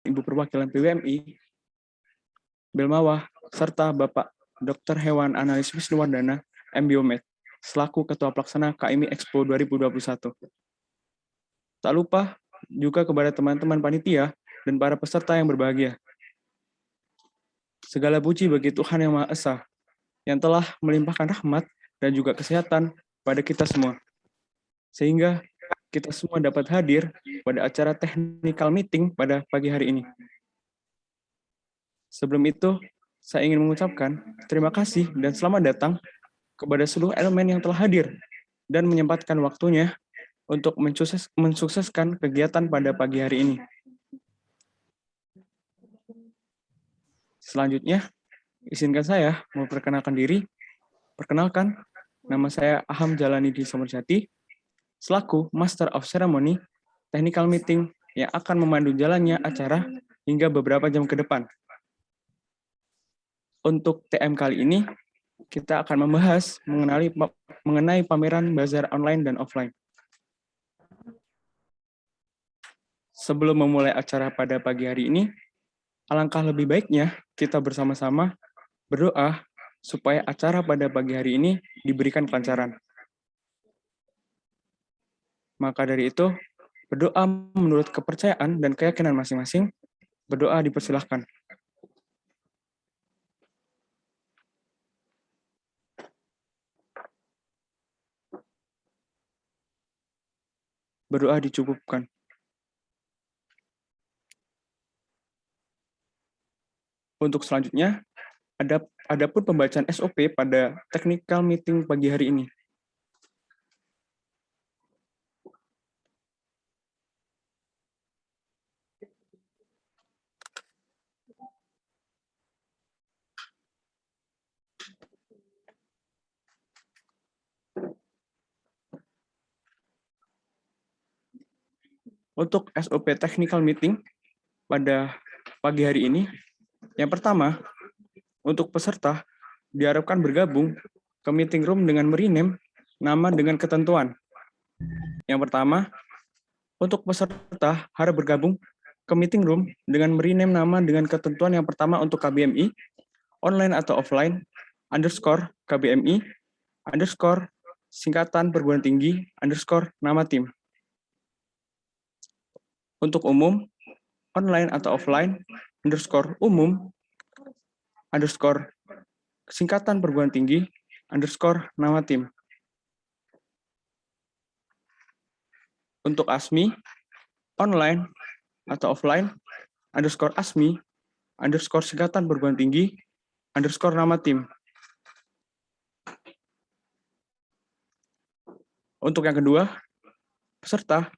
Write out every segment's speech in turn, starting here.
Ibu Perwakilan PWMI, Belmawah, serta Bapak Dr. Hewan Analis Wisnuwardana, MBiomed, selaku Ketua Pelaksana KMI Expo 2021. Tak lupa juga kepada teman-teman panitia dan para peserta yang berbahagia. Segala puji bagi Tuhan Yang Maha Esa, yang telah melimpahkan rahmat dan juga kesehatan pada kita semua. Sehingga kita semua dapat hadir pada acara technical meeting pada pagi hari ini. Sebelum itu, saya ingin mengucapkan terima kasih dan selamat datang kepada seluruh elemen yang telah hadir dan menyempatkan waktunya untuk mensukseskan kegiatan pada pagi hari ini. Selanjutnya, izinkan saya memperkenalkan diri. Perkenalkan, nama saya Aham Jalanidi Somerjati, selaku Master of Ceremony Technical Meeting yang akan memandu jalannya acara hingga beberapa jam ke depan. Untuk TM kali ini, kita akan membahas mengenai pameran bazar online dan offline. Sebelum memulai acara pada pagi hari ini, alangkah lebih baiknya kita bersama-sama berdoa supaya acara pada pagi hari ini diberikan kelancaran. Maka dari itu, berdoa menurut kepercayaan dan keyakinan masing-masing, berdoa dipersilahkan. Berdoa dicukupkan. Untuk selanjutnya, ada pun pembacaan SOP pada technical meeting pagi hari ini. Untuk SOP technical meeting pada pagi hari ini, yang pertama, untuk peserta diharapkan bergabung ke meeting room dengan merename nama dengan ketentuan. Yang pertama, untuk peserta harap bergabung ke meeting room dengan merename nama dengan ketentuan yang pertama untuk KBMI, online atau offline, underscore KBMI, underscore singkatan perguruan tinggi, underscore nama tim. Untuk umum, online atau offline, underscore umum, underscore singkatan perguruan tinggi, underscore nama tim. Untuk ASMI, online atau offline, underscore ASMI, underscore singkatan perguruan tinggi, underscore nama tim. Untuk yang kedua, peserta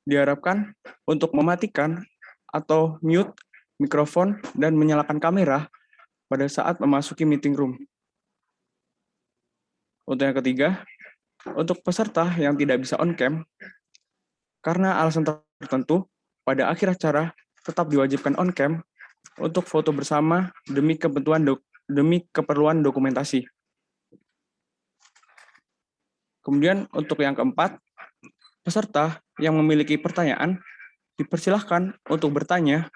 diharapkan untuk mematikan atau mute mikrofon dan menyalakan kamera pada saat memasuki meeting room. Untuk yang ketiga, untuk peserta yang tidak bisa on-cam, karena alasan tertentu, pada akhir acara tetap diwajibkan on-cam untuk foto bersama demi keperluan dokumentasi. Kemudian untuk yang keempat, peserta yang memiliki pertanyaan dipersilahkan untuk bertanya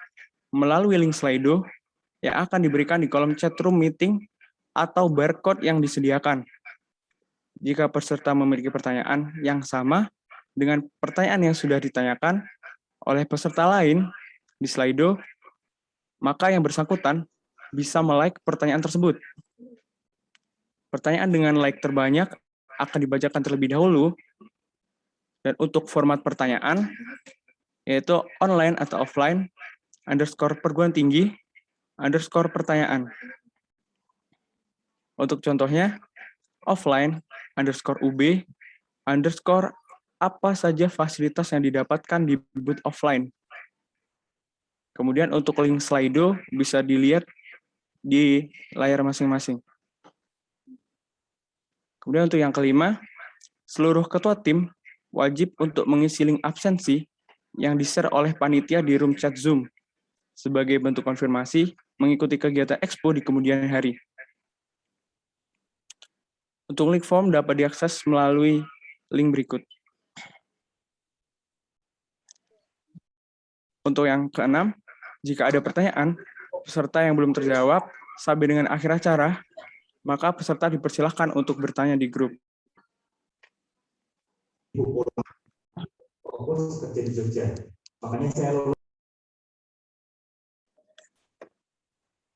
melalui link Slido yang akan diberikan di kolom chat room meeting atau barcode yang disediakan. Jika peserta memiliki pertanyaan yang sama dengan pertanyaan yang sudah ditanyakan oleh peserta lain di Slido, maka yang bersangkutan bisa melike pertanyaan tersebut. Pertanyaan dengan like terbanyak akan dibacakan terlebih dahulu, dan untuk format pertanyaan, yaitu online atau offline, underscore perguruan tinggi, underscore pertanyaan. Untuk contohnya, offline, underscore UB, underscore apa saja fasilitas yang didapatkan di booth offline. Kemudian untuk link Slido bisa dilihat di layar masing-masing. Kemudian untuk yang kelima, seluruh ketua tim wajib untuk mengisi link absensi yang di-share oleh panitia di room chat Zoom sebagai bentuk konfirmasi mengikuti kegiatan Expo di kemudian hari. Untuk link form dapat diakses melalui link berikut. Untuk yang keenam, Jika ada pertanyaan, peserta yang belum terjawab sampai dengan akhir acara, maka peserta dipersilahkan untuk bertanya di grup. Fokus kerja di Jogja. Makanya saya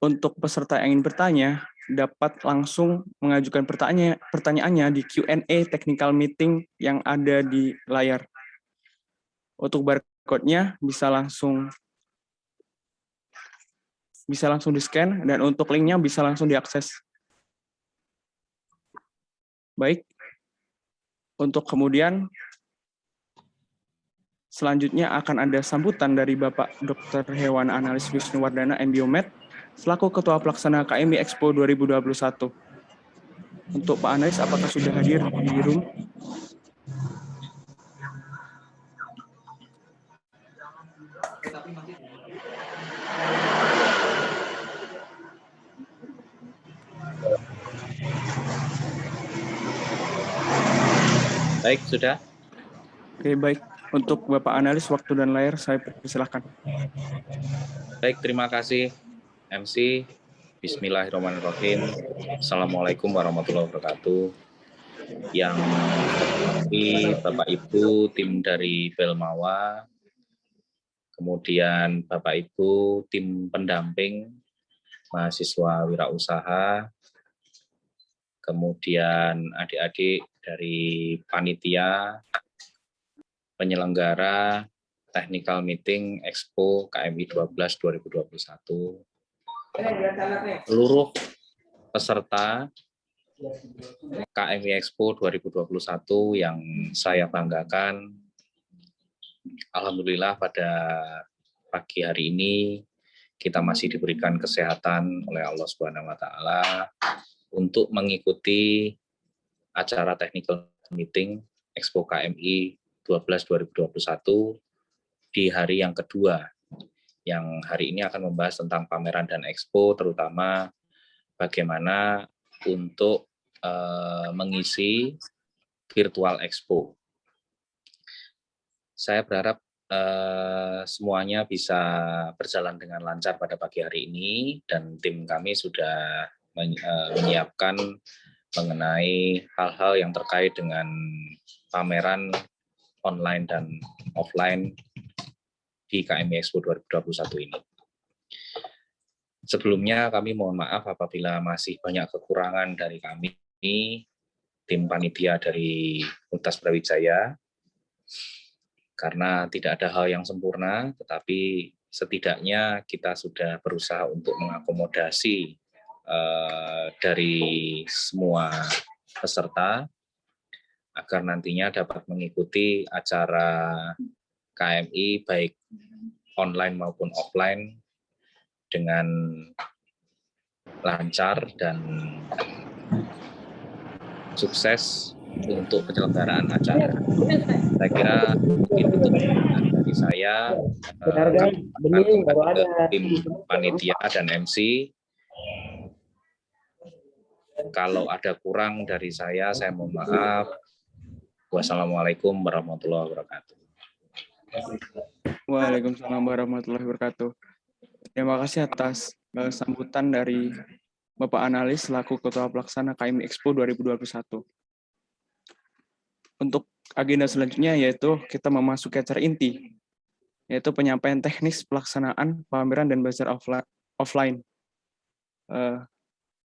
Untuk peserta yang ingin bertanya, dapat langsung mengajukan pertanyaannya di Q&A technical meeting yang ada di layar. Untuk barcode-nya bisa langsung di-scan, dan untuk link-nya bisa langsung diakses. Baik, untuk kemudian selanjutnya akan ada sambutan dari Bapak Dr. Hewan Analis Wisnuwardana MBiomed, selaku Ketua Pelaksana KMI Expo 2021. Untuk Pak Analis, apakah sudah hadir di room? Baik, sudah. Oke, baik. Untuk Bapak Analis, waktu dan layar saya persilahkan. Baik, terima kasih MC. Bismillahirrahmanirrahim. Assalamualaikum warahmatullahi wabarakatuh. Yang hormati Bapak Ibu tim dari Belmawa, kemudian Bapak Ibu tim pendamping mahasiswa wirausaha, kemudian adik-adik dari panitia penyelenggara Technical Meeting Expo KMI 12 2021, seluruh peserta KMI Expo 2021 yang saya banggakan. Alhamdulillah pada pagi hari ini kita masih diberikan kesehatan oleh Allah Subhanahu wa taala untuk mengikuti acara Technical Meeting Expo KMI 12 2021 di hari yang kedua, yang hari ini akan membahas tentang pameran dan expo, terutama bagaimana untuk mengisi virtual expo. Saya berharap semuanya bisa berjalan dengan lancar pada pagi hari ini, dan tim kami sudah menyiapkan mengenai hal-hal yang terkait dengan pameran online dan offline di KMI Expo 2021 ini. Sebelumnya kami mohon maaf apabila masih banyak kekurangan dari kami, tim panitia dari Universitas Brawijaya, karena tidak ada hal yang sempurna, tetapi setidaknya kita sudah berusaha untuk mengakomodasi dari semua peserta agar nantinya dapat mengikuti acara KMI baik online maupun offline dengan lancar dan sukses untuk penyelenggaraan acara. Saya kira mungkin itu dari saya. Ke tim panitia dan MC. Kalau ada kurang dari saya mohon maaf. Wassalamualaikum warahmatullahi wabarakatuh. Waalaikumsalam warahmatullahi wabarakatuh. Terima kasih atas sambutan dari Bapak Analis selaku Ketua Pelaksana KMI Expo 2021. Untuk agenda selanjutnya yaitu kita memasuki acara inti, yaitu penyampaian teknis pelaksanaan pameran dan bazar offline.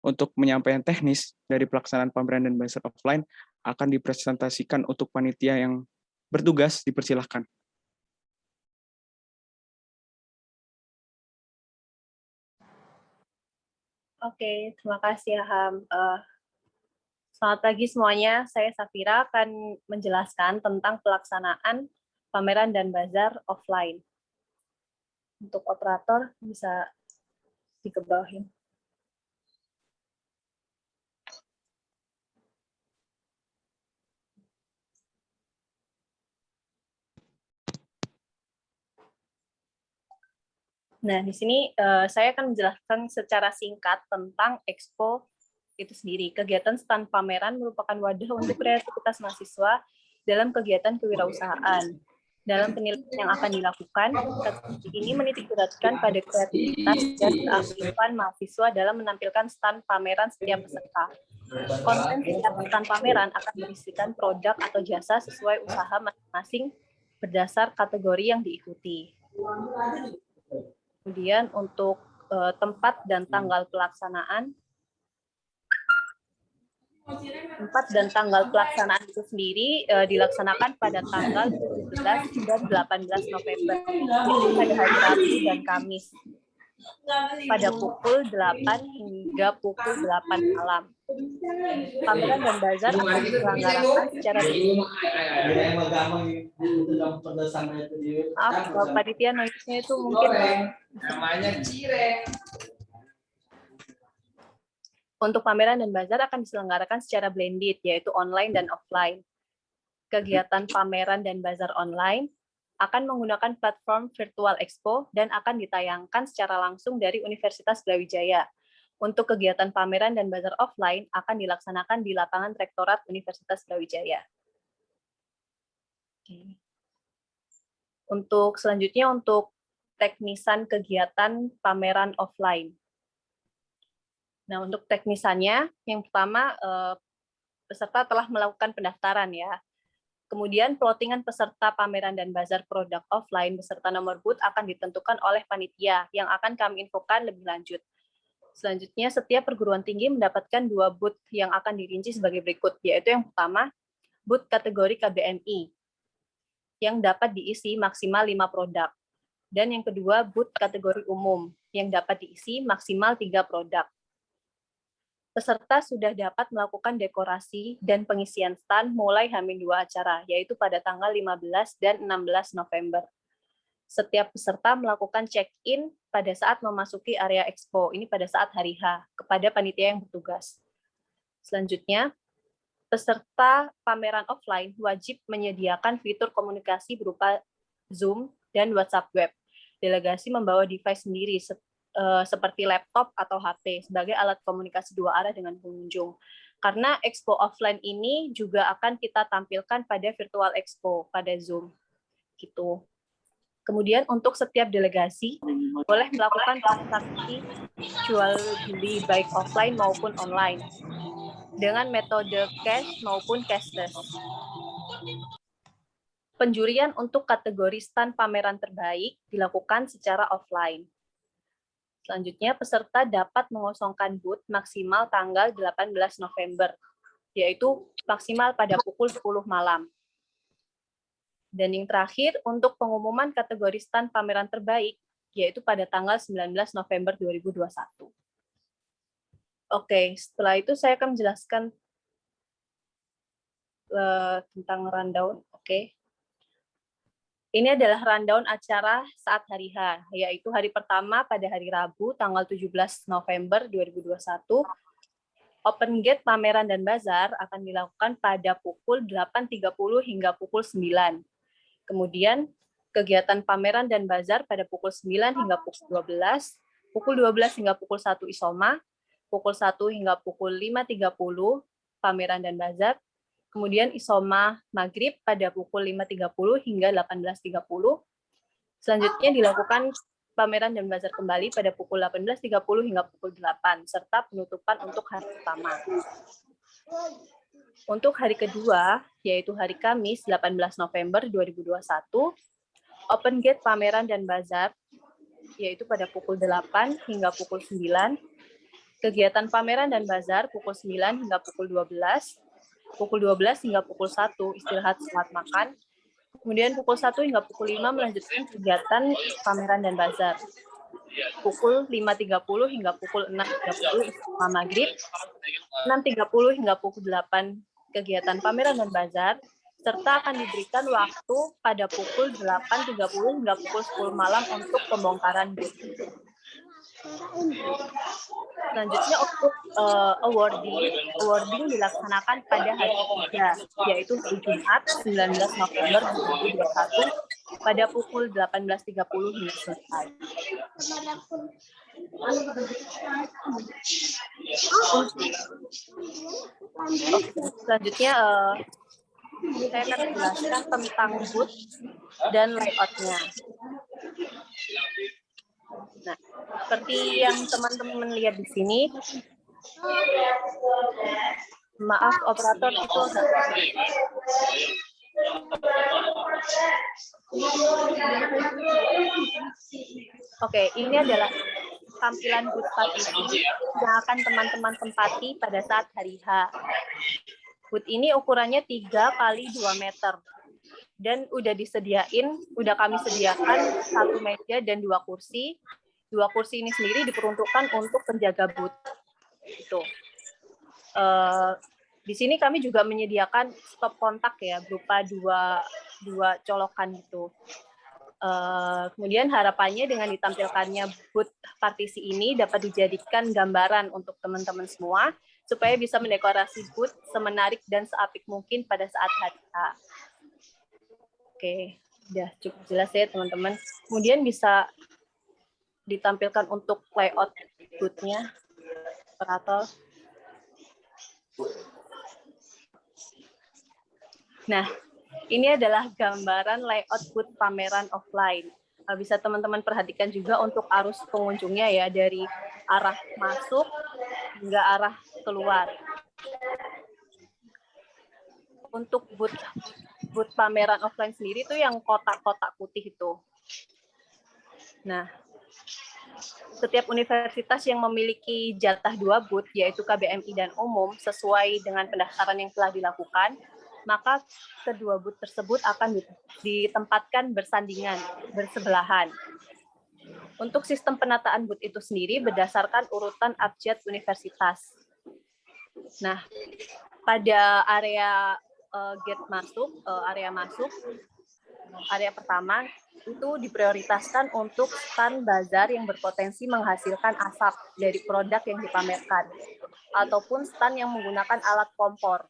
Untuk penyampaian teknis dari pelaksanaan pameran dan bazar offline akan dipresentasikan untuk panitia yang bertugas, dipersilahkan. Oke, terima kasih Ham. Selamat pagi semuanya, saya Safira akan menjelaskan tentang pelaksanaan pameran dan bazar offline. Untuk operator bisa dikebawahin. Nah, di sini saya akan menjelaskan secara singkat tentang Expo itu sendiri. Kegiatan stand pameran merupakan wadah untuk kreativitas mahasiswa dalam kegiatan kewirausahaan. Dalam penilaian yang akan dilakukan, kategori ini menitikberatkan pada kreativitas dan keaktifan mahasiswa dalam menampilkan stand pameran setiap peserta. Konten setiap stand pameran akan berisikan produk atau jasa sesuai usaha masing-masing berdasar kategori yang diikuti. Kemudian untuk tempat dan tanggal pelaksanaan, itu sendiri dilaksanakan pada tanggal 17 dan 18 November, yaitu pada hari Rabu dan Kamis, pada pukul 8 hingga pukul 8 malam. Pameran dan bazar akan diselenggarakan secara panitia noise-nya itu mungkin namanya cireng. Untuk pameran dan bazar akan diselenggarakan secara blended, yaitu online dan offline. Kegiatan pameran dan bazar online akan menggunakan platform Virtual Expo dan akan ditayangkan secara langsung dari Universitas Brawijaya. Untuk kegiatan pameran dan bazar offline akan dilaksanakan di lapangan Rektorat Universitas Brawijaya. Untuk selanjutnya, untuk teknisan kegiatan pameran offline. Nah, untuk teknisannya, yang pertama, peserta telah melakukan pendaftaran ya. Kemudian plottingan peserta pameran dan bazar produk offline beserta nomor booth akan ditentukan oleh panitia yang akan kami infokan lebih lanjut. Selanjutnya, setiap perguruan tinggi mendapatkan 2 booth yang akan dirinci sebagai berikut, yaitu yang pertama, booth kategori KBMI, yang dapat diisi maksimal 5 produk. Dan yang kedua, booth kategori umum, yang dapat diisi maksimal 3 produk. Peserta sudah dapat melakukan dekorasi dan pengisian stand mulai H-2 acara, yaitu pada tanggal 15 dan 16 November. Setiap peserta melakukan check-in pada saat memasuki area expo, ini pada saat hari H, kepada panitia yang bertugas. Selanjutnya, peserta pameran offline wajib menyediakan fitur komunikasi berupa Zoom dan WhatsApp web. Delegasi membawa device sendiri, seperti laptop atau HP sebagai alat komunikasi 2 arah dengan pengunjung. Karena expo offline ini juga akan kita tampilkan pada virtual expo pada Zoom. Gitu. Kemudian untuk setiap delegasi boleh melakukan transaksi jual beli baik offline maupun online dengan metode cash maupun cashless. Penjurian untuk kategori stand pameran terbaik dilakukan secara offline. Selanjutnya, peserta dapat mengosongkan booth maksimal tanggal 18 November, yaitu maksimal pada pukul 10 malam. Dan yang terakhir, untuk pengumuman kategori stand pameran terbaik, yaitu pada tanggal 19 November 2021. Oke, setelah itu saya akan menjelaskan tentang rundown. Oke. Ini adalah rundown acara saat hari H, yaitu hari pertama pada hari Rabu, tanggal 17 November 2021. Open gate pameran dan bazar akan dilakukan pada pukul 8.30 hingga pukul 9. Kemudian, kegiatan pameran dan bazar pada pukul 9 hingga pukul 12 hingga pukul 1 isoma, pukul 1 hingga pukul 5.30 pameran dan bazar, kemudian isoma maghrib pada pukul 5.30 hingga 18.30. Selanjutnya dilakukan pameran dan bazar kembali pada pukul 18.30 hingga pukul 8, serta penutupan untuk hari pertama. Untuk hari kedua, yaitu hari Kamis 18 November 2021, open gate pameran dan bazar, yaitu pada pukul 8 hingga pukul 9, kegiatan pameran dan bazar pukul 9 hingga pukul 12, pukul 12 hingga pukul 1 istirahat setelah makan, kemudian pukul 1 hingga pukul 5 melanjutkan kegiatan pameran dan bazar, pukul 5.30 hingga pukul 6.30 istirahat maghrib, 6.30 hingga pukul 8 kegiatan pameran dan bazar, serta akan diberikan waktu pada pukul 8.30 hingga pukul 10 malam untuk pembongkaran booth. Selanjutnya untuk awarding dilaksanakan pada hari ketiga, yaitu hari Jumat 19 November 2021 pada pukul 18.30 hingga selesai. Selanjutnya saya akan menjelaskan tentang booth dan layout-nya. Nah, seperti yang teman-teman lihat di sini, maaf operator itu agak Oke, ini adalah tampilan booth partisi yang akan teman-teman tempati pada saat hari H. Booth ini ukurannya 3 kali 2 meter. Dan udah kami sediakan 1 meja dan 2 kursi. 2 kursi ini sendiri diperuntukkan untuk penjaga booth. Itu. Di sini kami juga menyediakan stop kontak ya, berupa dua colokan gitu. Kemudian harapannya dengan ditampilkannya booth partisi ini dapat dijadikan gambaran untuk teman-teman semua supaya bisa mendekorasi booth semenarik dan seapik mungkin pada saat hari H. Oke, udah cukup jelas ya teman-teman. Kemudian bisa ditampilkan untuk layout booth-nya, operator. Nah, ini adalah gambaran layout booth pameran offline. Bisa teman-teman perhatikan juga untuk arus pengunjungnya ya, dari arah masuk hingga arah keluar. Untuk booth pameran offline sendiri itu yang kotak-kotak putih itu. Nah, setiap universitas yang memiliki jatah 2 booth, yaitu KBMI dan umum, sesuai dengan pendaftaran yang telah dilakukan, maka kedua booth tersebut akan ditempatkan bersebelahan. Untuk sistem penataan booth itu sendiri berdasarkan urutan abjad universitas. Nah, pada area gate masuk, area pertama itu diprioritaskan untuk stand bazar yang berpotensi menghasilkan asap dari produk yang dipamerkan, ataupun stand yang menggunakan alat kompor.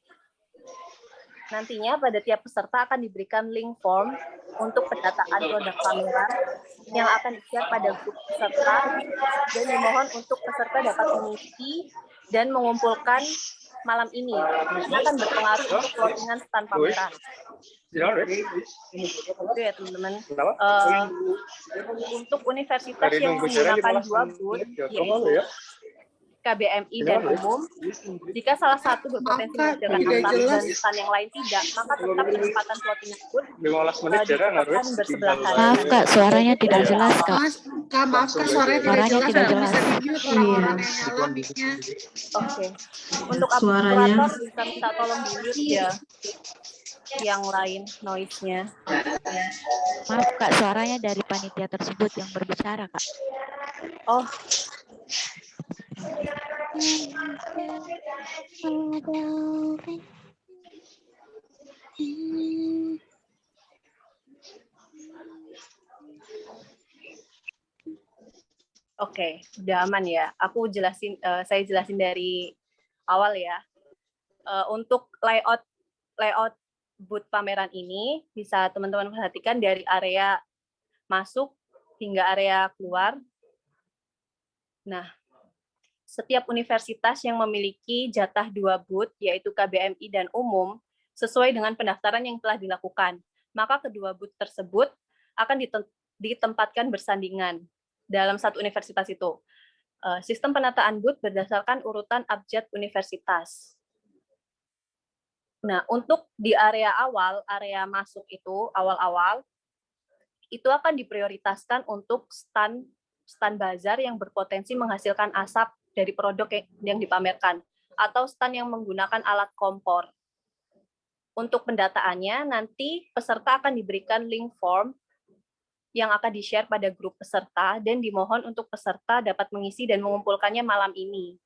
Nantinya pada tiap peserta akan diberikan link form untuk pendataan produk pameran yang akan di-share pada grup peserta, dan dimohon untuk peserta dapat mengisi dan mengumpulkan malam ini. Ini akan berpengaruh untuk closing-an stand pameran. Itu ya teman-teman. Untuk universitas yang menggunakan 2 booth, yaitu KBMI dan umum, jika salah satu berpotensi menghasilkan asap dan stand yang lain tidak, maka tetap penempatan plotting booth ditetapkan bersebelahan. Maaf Kak, suaranya tidak jelas Kak. Maaf Kak, suaranya tidak jelas. Bisa di-mute orang-orang yang nyala mic-nya. Oke. Untuk operator bisa minta tolong di-mute ya yang lain noise-nya. Maaf Kak, suaranya dari panitia tersebut yang berbicara Kak. Oh. Oke, udah aman ya. Saya jelasin dari awal ya. Untuk layout booth pameran ini bisa teman-teman perhatikan dari area masuk hingga area keluar. Nah, setiap universitas yang memiliki jatah 2 booth, yaitu KBMI dan umum, sesuai dengan pendaftaran yang telah dilakukan, maka kedua booth tersebut akan ditempatkan bersandingan dalam satu universitas itu. Sistem penataan booth berdasarkan urutan abjad universitas. Nah, untuk di area awal, area masuk itu, awal-awal, itu akan diprioritaskan untuk stand bazar yang berpotensi menghasilkan asap dari produk yang dipamerkan, atau stand yang menggunakan alat kompor. Untuk pendataannya, nanti peserta akan diberikan link form yang akan di-share pada grup peserta, dan dimohon untuk peserta dapat mengisi dan mengumpulkannya malam ini,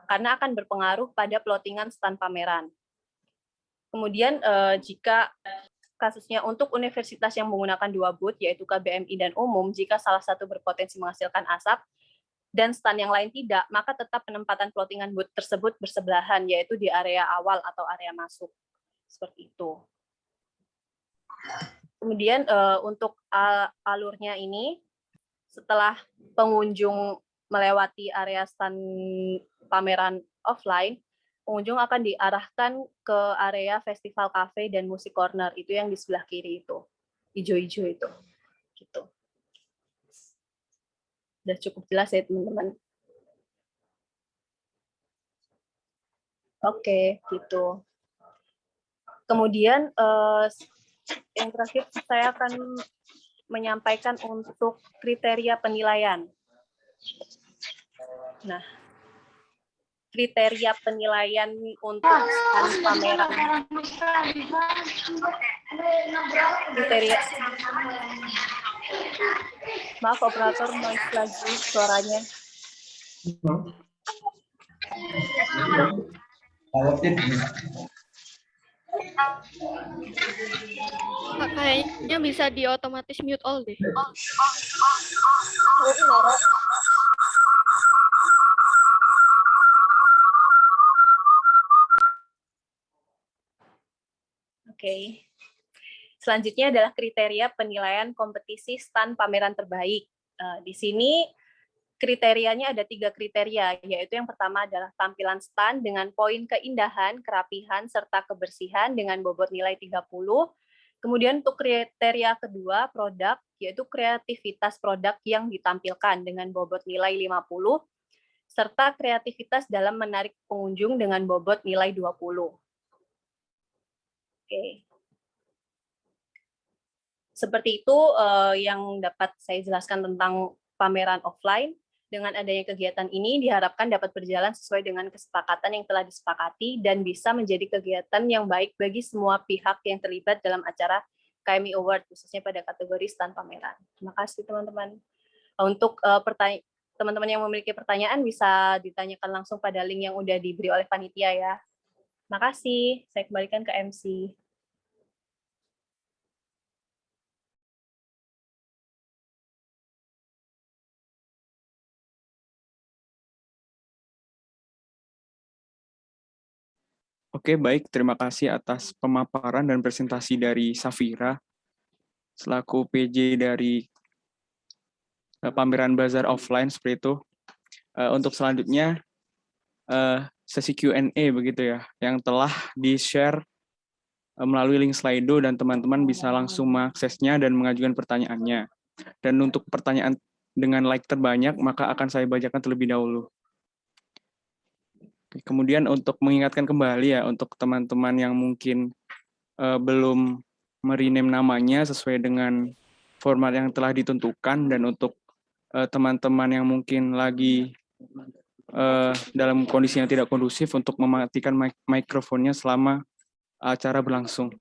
karena akan berpengaruh pada plottingan stand pameran. Kemudian jika kasusnya untuk universitas yang menggunakan 2 booth, yaitu KBMI dan umum, jika salah satu berpotensi menghasilkan asap dan stand yang lain tidak, maka tetap penempatan plottingan booth tersebut bersebelahan, yaitu di area awal atau area masuk. Seperti itu. Kemudian untuk alurnya ini, setelah pengunjung melewati area stand pameran offline, pengunjung akan diarahkan ke area festival cafe dan musik corner, itu yang di sebelah kiri itu, hijau-hijau itu, gitu. Udah cukup jelas ya teman-teman. Oke, gitu. Kemudian yang terakhir saya akan menyampaikan untuk kriteria penilaian. Nah, kriteria penilaian untuk pameran. Kriteria. Maaf operator, noise lagi suaranya. Kak, kayaknya bisa di otomatis mute all deh. Oke. Selanjutnya adalah kriteria penilaian kompetisi stand pameran terbaik. Di sini kriterianya ada 3 kriteria, yaitu yang pertama adalah tampilan stand dengan poin keindahan, kerapihan, serta kebersihan dengan bobot nilai 30. Kemudian untuk kriteria kedua, produk, yaitu kreativitas produk yang ditampilkan dengan bobot nilai 50, serta kreativitas dalam menarik pengunjung dengan bobot nilai 20. Oke. Seperti itu yang dapat saya jelaskan tentang pameran offline. Dengan adanya kegiatan ini diharapkan dapat berjalan sesuai dengan kesepakatan yang telah disepakati dan bisa menjadi kegiatan yang baik bagi semua pihak yang terlibat dalam acara KMI Award, khususnya pada kategori stand pameran. Terima kasih teman-teman. Untuk teman-teman yang memiliki pertanyaan bisa ditanyakan langsung pada link yang udah diberi oleh panitia ya. Terima kasih. Saya kembalikan ke MC. Oke, baik. Terima kasih atas pemaparan dan presentasi dari Safira, selaku PJ dari pameran bazar offline seperti itu. Untuk selanjutnya, sesi Q&A begitu ya, yang telah di-share melalui link Slido dan teman-teman bisa langsung mengaksesnya dan mengajukan pertanyaannya. Dan untuk pertanyaan dengan like terbanyak, maka akan saya bacakan terlebih dahulu. Kemudian untuk mengingatkan kembali ya, untuk teman-teman yang mungkin belum merename namanya sesuai dengan format yang telah ditentukan, dan untuk teman-teman yang mungkin lagi dalam kondisi yang tidak kondusif untuk mematikan mikrofonnya selama acara berlangsung.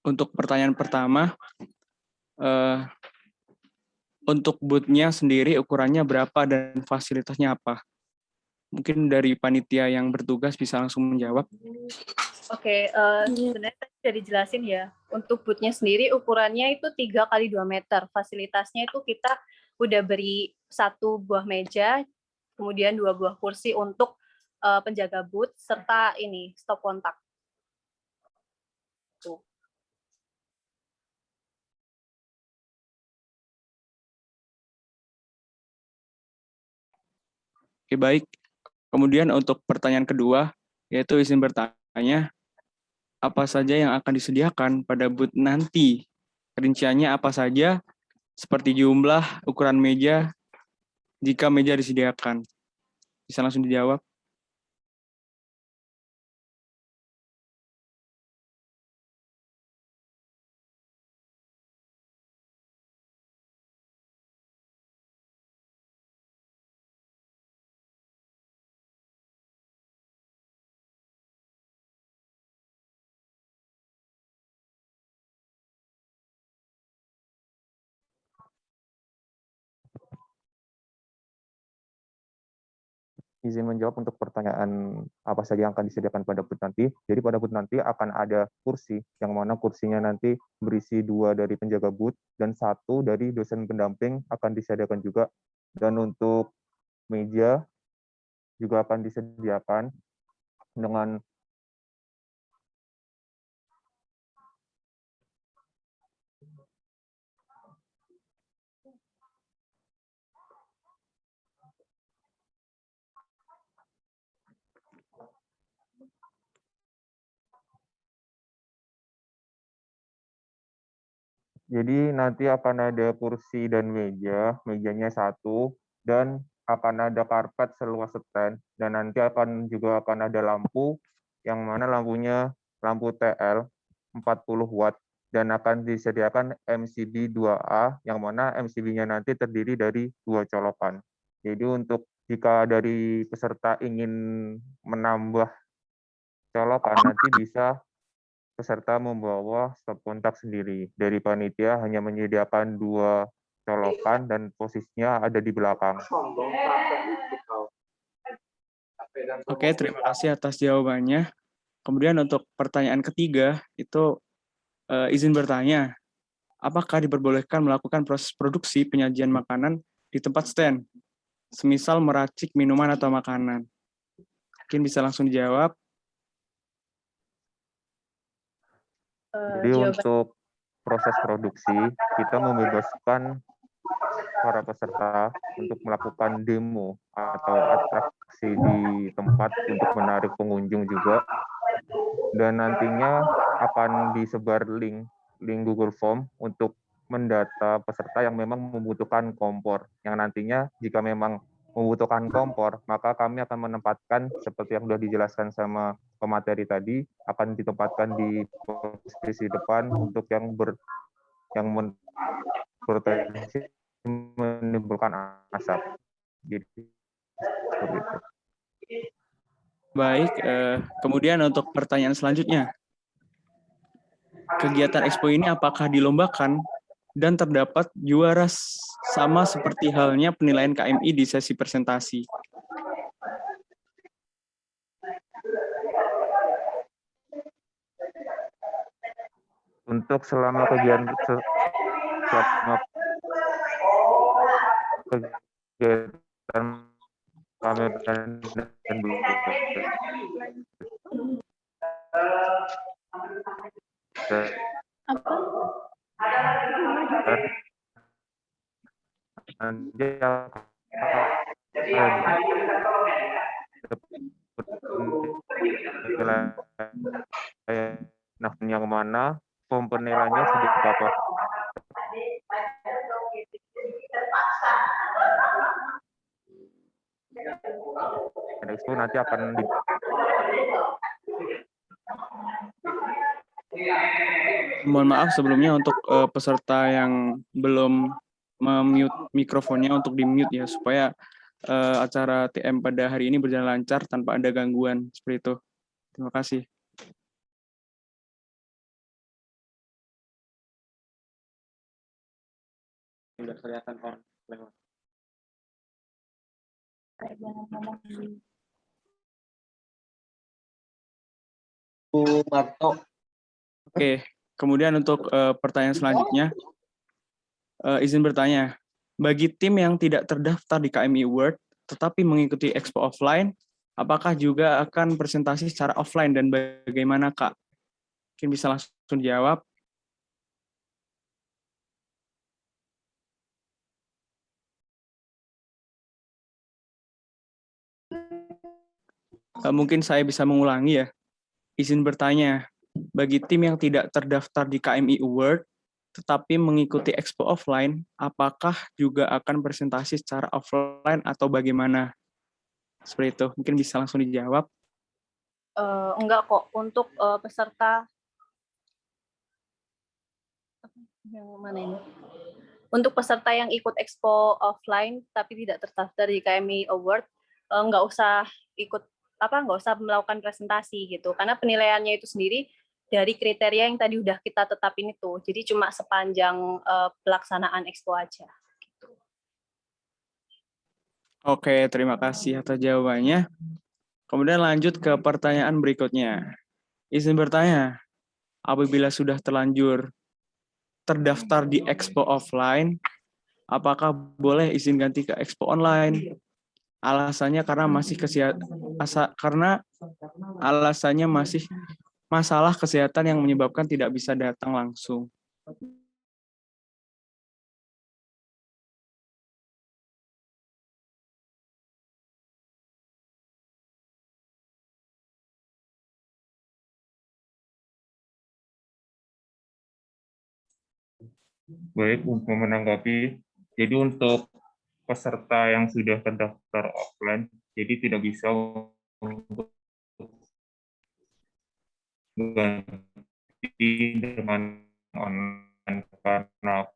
Untuk pertanyaan pertama, untuk booth-nya sendiri ukurannya berapa dan fasilitasnya apa? Mungkin dari panitia yang bertugas bisa langsung menjawab. Oke, sebenarnya tadi sudah dijelasin ya. Untuk booth-nya sendiri ukurannya itu 3 kali 2 meter. Fasilitasnya itu kita udah beri 1 buah meja, kemudian 2 buah kursi untuk penjaga booth, serta ini stop kontak. Tuh. Oke, baik. Kemudian untuk pertanyaan kedua, yaitu izin bertanya, apa saja yang akan disediakan pada booth nanti? Rinciannya apa saja, seperti jumlah, ukuran meja, jika meja disediakan? Bisa langsung dijawab. Izin menjawab untuk pertanyaan apa saja yang akan disediakan pada booth nanti. Jadi pada booth nanti akan ada kursi, yang mana kursinya nanti berisi 2 dari penjaga booth dan 1 dari dosen pendamping akan disediakan juga. Dan untuk meja juga akan disediakan dengan Jadi nanti akan ada kursi dan meja, mejanya satu, dan akan ada karpet seluas stand, dan nanti juga akan ada lampu, yang mana lampunya lampu TL 40 watt, dan akan disediakan MCB 2A, yang mana MCB-nya nanti terdiri dari 2 colokan. Jadi untuk jika dari peserta ingin menambah colokan, nanti bisa peserta membawa stop kontak sendiri. Dari panitia hanya menyediakan 2 colokan dan posisinya ada di belakang. Oke, terima kasih atas jawabannya. Kemudian untuk pertanyaan ketiga, itu izin bertanya, apakah diperbolehkan melakukan proses produksi penyajian makanan di tempat stand, semisal meracik minuman atau makanan? Mungkin bisa langsung dijawab. Jadi Jawaban untuk proses produksi, kita membebaskan para peserta untuk melakukan demo atau atraksi di tempat untuk menarik pengunjung juga. Dan nantinya akan disebar link Google Form untuk mendata peserta yang memang membutuhkan kompor. Yang nantinya jika memang membutuhkan kompor, maka kami akan menempatkan seperti yang sudah dijelaskan sama pemateri tadi, akan ditempatkan di posisi depan untuk yang berpotensi menimbulkan asap. Jadi seperti itu. Baik, kemudian untuk pertanyaan selanjutnya. Kegiatan Expo ini apakah dilombakan dan terdapat juara sama seperti halnya penilaian KMI di sesi presentasi? Untuk selama kegiatan pameran dan nah yang mana form penilaiannya sudah dapat. Expo nanti akan Mohon maaf sebelumnya untuk peserta yang belum memute mikrofonnya untuk di-mute ya, supaya acara TM pada hari ini berjalan lancar tanpa ada gangguan seperti itu. Terima kasih. Sudah kelihatan orang lewat. Oke, kemudian untuk pertanyaan selanjutnya, izin bertanya, bagi tim yang tidak terdaftar di KMI World tetapi mengikuti Expo offline, apakah juga akan presentasi secara offline dan bagaimana, Kak? Mungkin bisa langsung dijawab. Mungkin saya bisa mengulangi ya. Izin bertanya, bagi tim yang tidak terdaftar di KMI Award, tetapi mengikuti Expo offline, apakah juga akan presentasi secara offline atau bagaimana? Seperti itu, mungkin bisa langsung dijawab. enggak kok, untuk peserta yang mana ini? Untuk peserta yang ikut Expo offline tapi tidak terdaftar di KMI Award, nggak usah nggak usah melakukan presentasi gitu, karena penilaiannya itu sendiri dari kriteria yang tadi udah kita tetapin itu, jadi cuma sepanjang pelaksanaan Expo aja. Gitu. Oke, terima kasih atas jawabannya. Kemudian lanjut ke pertanyaan berikutnya. Izin bertanya, apabila sudah terlanjur terdaftar di Expo offline, apakah boleh izin ganti ke Expo online? Alasannya karena alasannya masih masalah kesehatan yang menyebabkan tidak bisa datang langsung. Baik, untuk menanggapi, jadi untuk peserta yang sudah terdaftar offline, jadi tidak bisa untuk ganti dengan online karena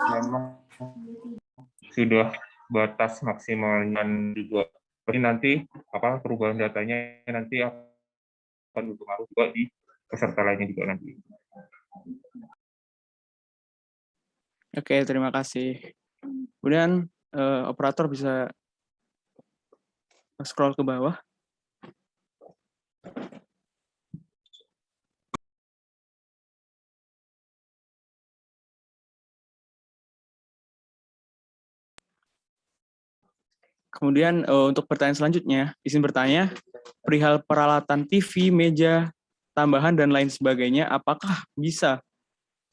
memang sudah batas maksimalnya juga. Jadi nanti perubahan datanya nanti akan berpengaruh juga di peserta lainnya juga nanti. Oke, terima kasih. Kemudian operator bisa scroll ke bawah. Kemudian untuk pertanyaan selanjutnya, izin bertanya, perihal peralatan TV, meja, tambahan, dan lain sebagainya, apakah bisa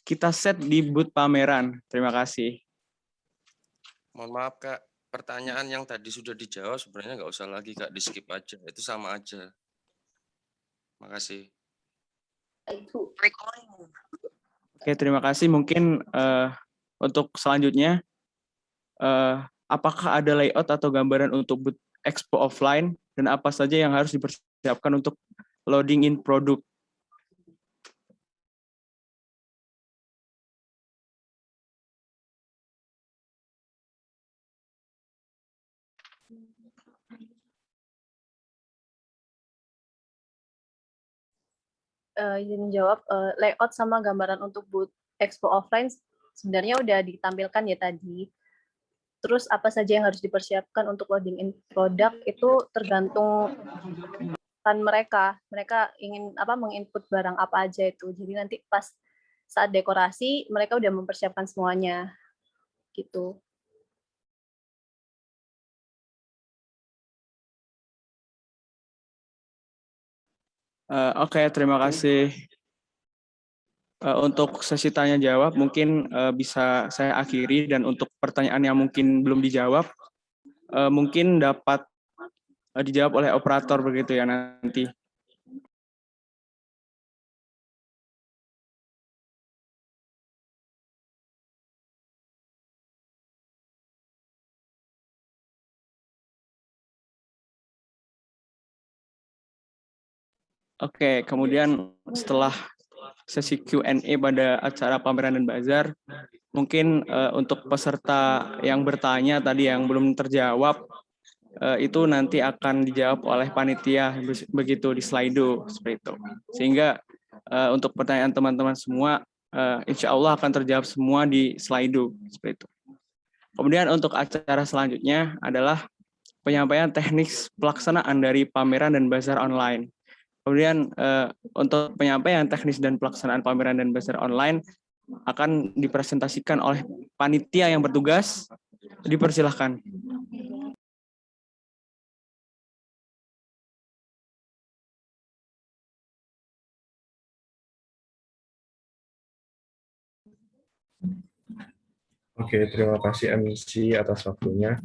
kita set di booth pameran? Terima kasih. Mohon maaf Kak, pertanyaan yang tadi sudah dijawab sebenarnya nggak usah lagi Kak, di skip aja, itu sama aja. Makasih. Oke, terima kasih. Mungkin untuk selanjutnya, apakah ada layout atau gambaran untuk booth expo offline, dan apa saja yang harus dipersiapkan untuk loading in produk? Izin jawab, layout sama gambaran untuk booth expo offline sebenarnya udah ditampilkan ya tadi. Terus apa saja yang harus dipersiapkan untuk loading in produk itu tergantung mereka. Mereka ingin menginput barang apa aja itu. Jadi nanti pas saat dekorasi mereka udah mempersiapkan semuanya gitu. Oke, terima kasih. Untuk sesi tanya jawab mungkin bisa saya akhiri, dan untuk pertanyaan yang mungkin belum dijawab mungkin dapat dijawab oleh operator begitu ya nanti. Oke, kemudian setelah sesi Q&A pada acara pameran dan bazar, mungkin untuk peserta yang bertanya tadi yang belum terjawab, itu nanti akan dijawab oleh panitia begitu di Slido seperti itu. Sehingga untuk pertanyaan teman-teman semua, insya Allah akan terjawab semua di Slido seperti itu. Kemudian untuk acara selanjutnya adalah penyampaian teknik pelaksanaan dari pameran dan bazar online. Kemudian untuk penyampaian teknis dan pelaksanaan pameran dan bazar online akan dipresentasikan oleh panitia yang bertugas. Dipersilahkan. Oke, terima kasih MC atas waktunya.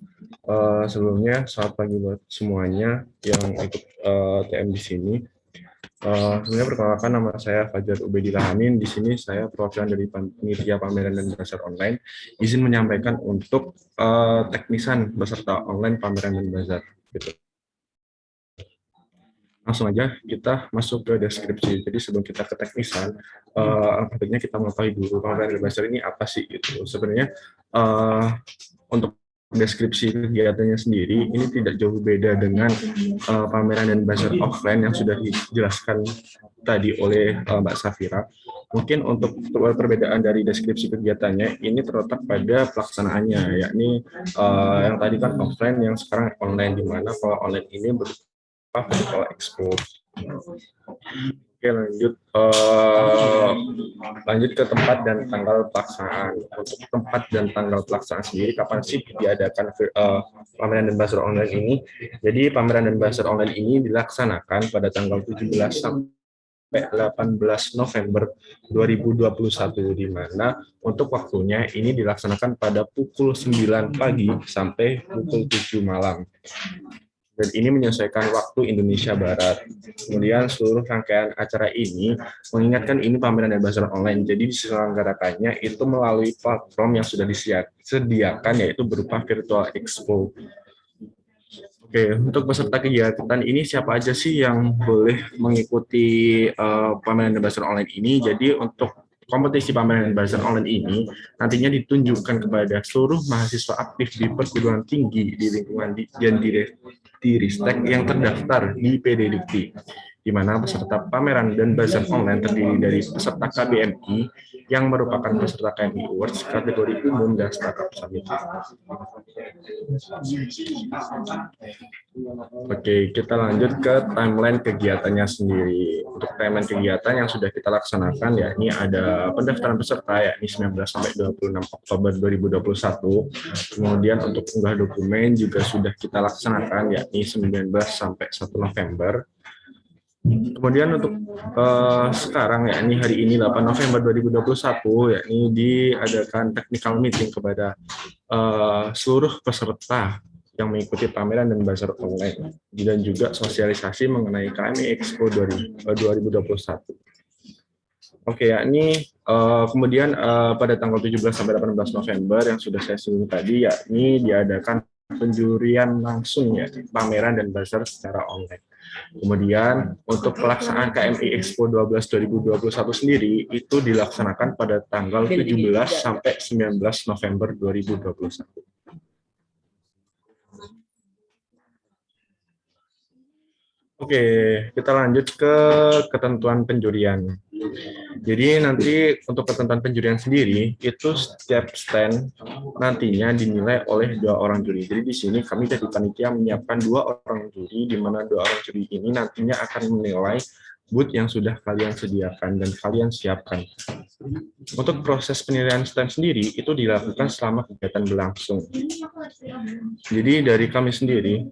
Sebelumnya, selamat pagi buat semuanya yang ikut TM di sini. Sebenarnya perkenalkan, nama saya Fajar Ubedillah Amin. Di sini saya perwakilan dari panitia pameran dan bazar online. Izin menyampaikan untuk teknisan beserta online pameran dan bazar. Gitu. Langsung aja kita masuk ke deskripsi. Jadi sebelum kita ke teknisan, pentingnya kita mengetahui dulu pameran dan bazar ini apa sih gitu. Sebenarnya untuk deskripsi kegiatannya sendiri ini tidak jauh beda dengan pameran dan bazar offline yang sudah dijelaskan tadi oleh Mbak Safira. Mungkin untuk perbedaan dari deskripsi kegiatannya ini terletak pada pelaksanaannya, yakni yang tadi kan offline, yang sekarang online, di mana kalau online ini Physical Expo. Oke, lanjut ke tempat dan tanggal pelaksanaan. Untuk tempat dan tanggal pelaksanaan sendiri, kapan sih diadakan pameran dan bazar online ini? Jadi pameran dan bazar online ini dilaksanakan pada tanggal 17 sampai 18 November 2021, di mana untuk waktunya ini dilaksanakan pada pukul 9 pagi sampai pukul 7 malam. dan ini menyesuaikan waktu Indonesia Barat. Kemudian seluruh rangkaian acara ini mengingatkan ini pameran dan bazar online, jadi diselenggarakannya itu melalui platform yang sudah disediakan, yaitu berupa virtual expo. Oke, untuk peserta kegiatan ini siapa aja sih yang boleh mengikuti pameran dan bazar online ini? Jadi untuk kompetisi pameran dan bazar online ini nantinya ditunjukkan kepada seluruh mahasiswa aktif di perguruan tinggi di lingkungan di Ristek yang terdaftar di PDDikti, di mana peserta pameran dan bazar online terdiri dari peserta KBMI yang merupakan peserta KMI Awards kategori umum dan startup summit. Oke, kita lanjut ke timeline kegiatannya sendiri. Untuk timeline kegiatan yang sudah kita laksanakan, yakni ada pendaftaran peserta, yakni 19 sampai 26 Oktober 2021. Kemudian untuk unggah dokumen juga sudah kita laksanakan, yakni 19 sampai 1 November. Kemudian untuk sekarang, yakni hari ini 8 November 2021, yakni diadakan technical meeting kepada seluruh peserta yang mengikuti pameran dan bazar online, dan juga sosialisasi mengenai KMI Expo 2021. Oke, yakni kemudian pada tanggal 17 sampai 18 November yang sudah saya singgung tadi, yakni diadakan penjurian langsung ya pameran dan bazar secara online. Kemudian untuk pelaksanaan KMI Expo 2021 sendiri itu dilaksanakan pada tanggal 17 sampai 19 November 2021. Oke, kita lanjut ke ketentuan penjurian. Jadi nanti untuk ketentuan penjurian sendiri itu setiap stand nantinya dinilai oleh 2 orang juri. Jadi di sini kami dari panitia menyiapkan 2 orang juri, di mana 2 orang juri ini nantinya akan menilai booth yang sudah kalian sediakan dan kalian siapkan. Untuk proses penilaian stand sendiri itu dilakukan selama kegiatan berlangsung. Jadi dari kami sendiri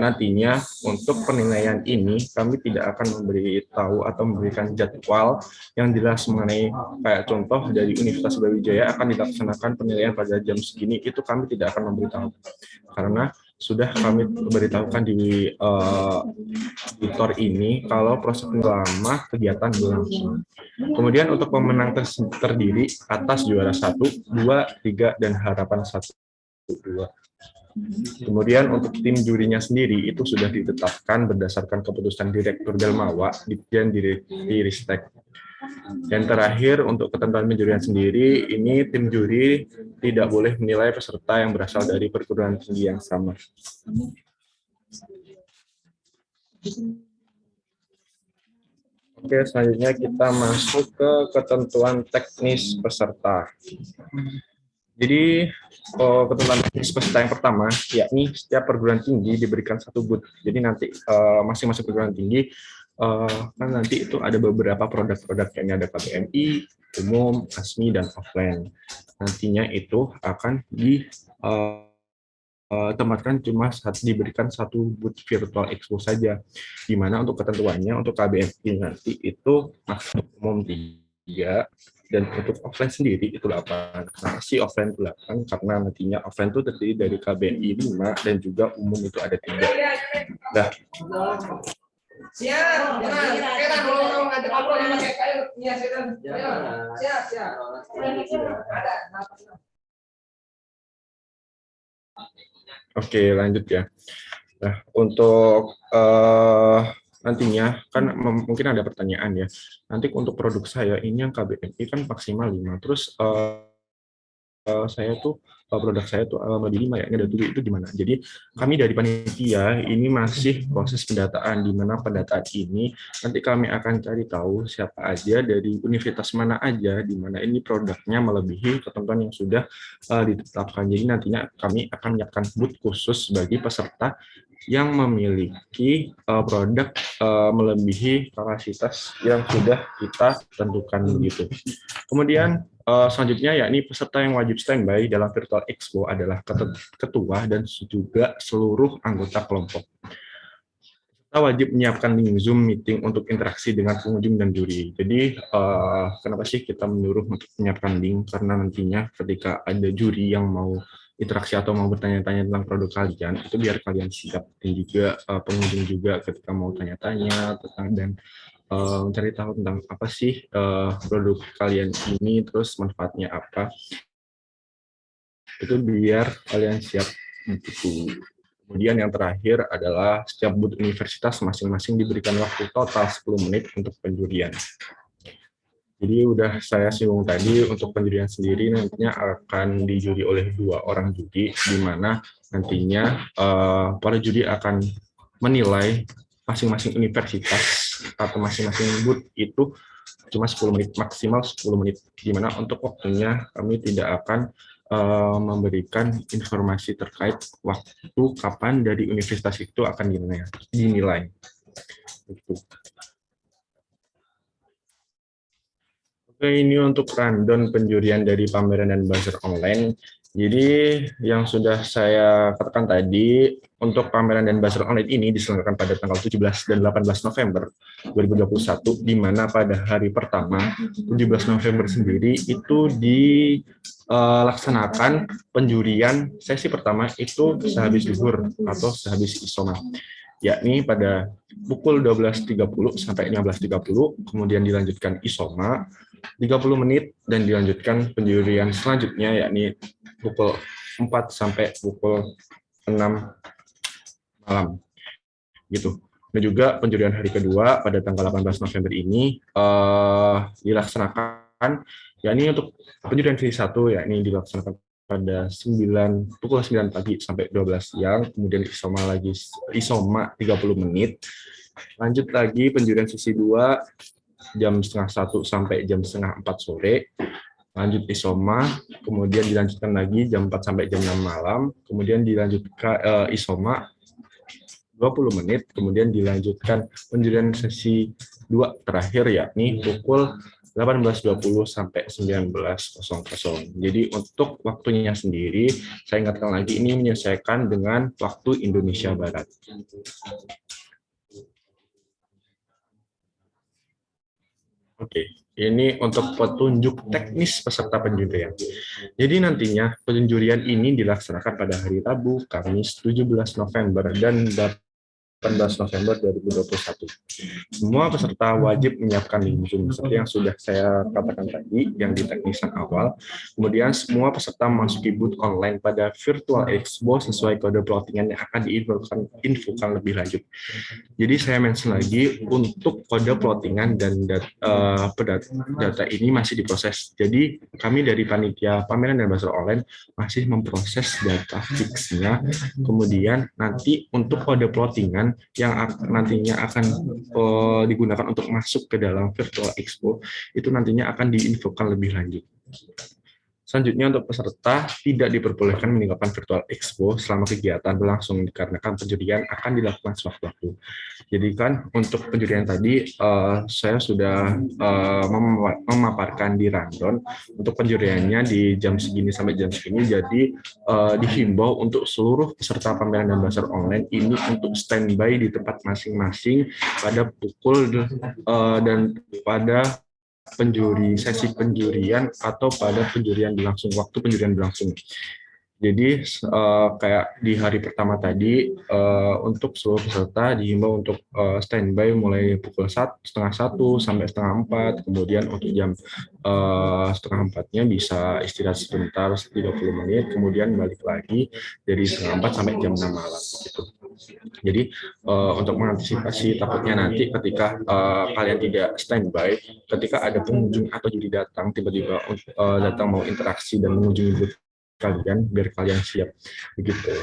nantinya untuk penilaian ini kami tidak akan memberitahu atau memberikan jadwal yang jelas mengenai kayak contoh dari Universitas Brawijaya akan dilaksanakan penilaian pada jam segini, itu kami tidak akan memberitahu karena sudah kami beritahukan di editor ini kalau proses lama kegiatan berlangsung. Kemudian untuk pemenang terdiri atas juara 1, 2, 3 dan harapan 1, 2. Kemudian untuk tim jurinya sendiri itu sudah ditetapkan berdasarkan keputusan Direktur Delmawa, Ditjen di Ristek. Dan terakhir untuk ketentuan penjurian sendiri, ini tim juri tidak boleh menilai peserta yang berasal dari perguruan tinggi yang sama. Oke, selanjutnya kita masuk ke ketentuan teknis peserta. Jadi ketentuan teknis peserta yang pertama, yakni setiap perguruan tinggi diberikan 1 booth. Jadi nanti masing-masing perguruan tinggi kan nanti itu ada beberapa produk-produk, yakni ada KBMI, umum, ASMI, dan offline. Nantinya itu akan ditempatkan diberikan 1 booth virtual expo saja. Di mana untuk ketentuannya untuk KBMI nanti itu maksimal umum 3. Dan untuk offline sendiri itu 8. Kenapa sih offline 8? Karena nantinya offline itu terdiri dari KBMI 5 dan juga umum itu ada 3. Nah. Siap. Oke, lanjut ya. Nah, untuk nantinya kan mungkin ada pertanyaan ya. Nanti untuk produk saya ini yang KBMI kan maksimal 5. Terus saya tuh produk saya tuh lebih 5 ya, ini ada 7, itu gimana? Jadi kami dari panitia ini masih proses pendataan, di mana pendataan ini nanti kami akan cari tahu siapa aja dari universitas mana aja di mana ini produknya melebihi ketentuan yang sudah ditetapkan. Jadi nantinya kami akan menyiapkan booth khusus bagi peserta yang memiliki produk melebihi kapasitas yang sudah kita tentukan begitu. Kemudian selanjutnya yakni peserta yang wajib standby dalam virtual expo adalah ketua dan juga seluruh anggota kelompok. Kita wajib menyiapkan link Zoom meeting untuk interaksi dengan pengunjung dan juri. Jadi kenapa sih kita menyuruh untuk menyiapkan link? Karena nantinya ketika ada juri yang mau interaksi atau mau bertanya-tanya tentang produk kalian, itu biar kalian siap, dan juga pengunjung juga ketika mau tanya-tanya tentang dan mencari tahu tentang apa sih produk kalian ini, terus manfaatnya apa, itu biar kalian siap begitu. Kemudian yang terakhir adalah setiap booth universitas masing-masing diberikan waktu total 10 menit untuk penjurian. Jadi udah saya singgung tadi, untuk penjurian sendiri nantinya akan dijuri oleh 2 orang juri, di mana nantinya para juri akan menilai masing-masing universitas atau masing-masing booth itu cuma 10 menit, maksimal 10 menit, di mana untuk waktunya kami tidak akan memberikan informasi terkait waktu kapan dari universitas itu akan dinilai. Gitu. Oke, ini untuk rundown penjurian dari pameran dan bazar online. Jadi yang sudah saya katakan tadi, untuk pameran dan bazar online ini diselenggarakan pada tanggal 17 dan 18 November 2021, di mana pada hari pertama, 17 November sendiri, itu dilaksanakan penjurian sesi pertama itu sehabis zuhur atau sehabis isoma, yakni pada pukul 12.30 sampai 15.30, kemudian dilanjutkan isoma 30 menit, dan dilanjutkan penjurian selanjutnya yakni pukul 4 sampai pukul 6 malam gitu. Dan juga penjurian hari kedua pada tanggal 18 November ini dilaksanakan, yakni untuk penjurian sesi 1 yakni dilaksanakan pada pukul 9 pagi sampai 12 siang, kemudian isoma 30 menit. Lanjut lagi penjurian sesi 2 jam setengah 1 sampai jam setengah 4 sore, lanjut isoma, kemudian dilanjutkan lagi jam 4 sampai jam 6 malam, kemudian dilanjutkan isoma 20 menit, kemudian dilanjutkan penjurian sesi 2 terakhir yakni pukul 18.20 sampai 19.00. Jadi untuk waktunya sendiri, saya ingatkan lagi, ini menyesuaikan dengan waktu Indonesia Barat. Oke, ini untuk petunjuk teknis peserta penjurian. Jadi nantinya penjurian ini dilaksanakan pada hari Rabu, Kamis 17 November dan 18 November 2021. Semua peserta wajib menyiapkan link Zoom seperti yang sudah saya katakan tadi, yang di teknisan awal. Kemudian semua peserta memasuki booth online pada Virtual Expo sesuai kode plottingan yang akan diinfokan lebih lanjut. Jadi saya mention lagi, untuk kode plottingan dan data ini masih diproses. Jadi kami dari panitia pameran dan bazar online masih memproses data fixnya. Kemudian nanti untuk kode plottingan yang nantinya akan digunakan untuk masuk ke dalam Virtual Expo, itu nantinya akan diinfokan lebih lanjut. Selanjutnya, untuk peserta tidak diperbolehkan meninggalkan Virtual Expo selama kegiatan berlangsung dikarenakan penjurian akan dilakukan sewaktu-waktu. Jadi kan untuk penjurian tadi saya sudah memaparkan di rundown untuk penjuriannya di jam segini sampai jam segini. Jadi dihimbau untuk seluruh peserta pameran dan bazar online ini untuk standby di tempat masing-masing pada pukul dan pada sesi penjurian atau pada penjurian berlangsung, waktu penjurian berlangsung. Jadi kayak di hari pertama tadi, untuk seluruh peserta dihimbau untuk standby mulai pukul 1:30 sampai 1:30, kemudian untuk jam 3:30-nya bisa istirahat sebentar 30 menit, kemudian balik lagi dari 3:30 sampai jam 6 malam gitu. Jadi untuk mengantisipasi takutnya nanti ketika kalian tidak standby, ketika ada pengunjung atau juri datang tiba-tiba datang mau interaksi dan mengunjungi booth kalian, biar kalian siap begitu.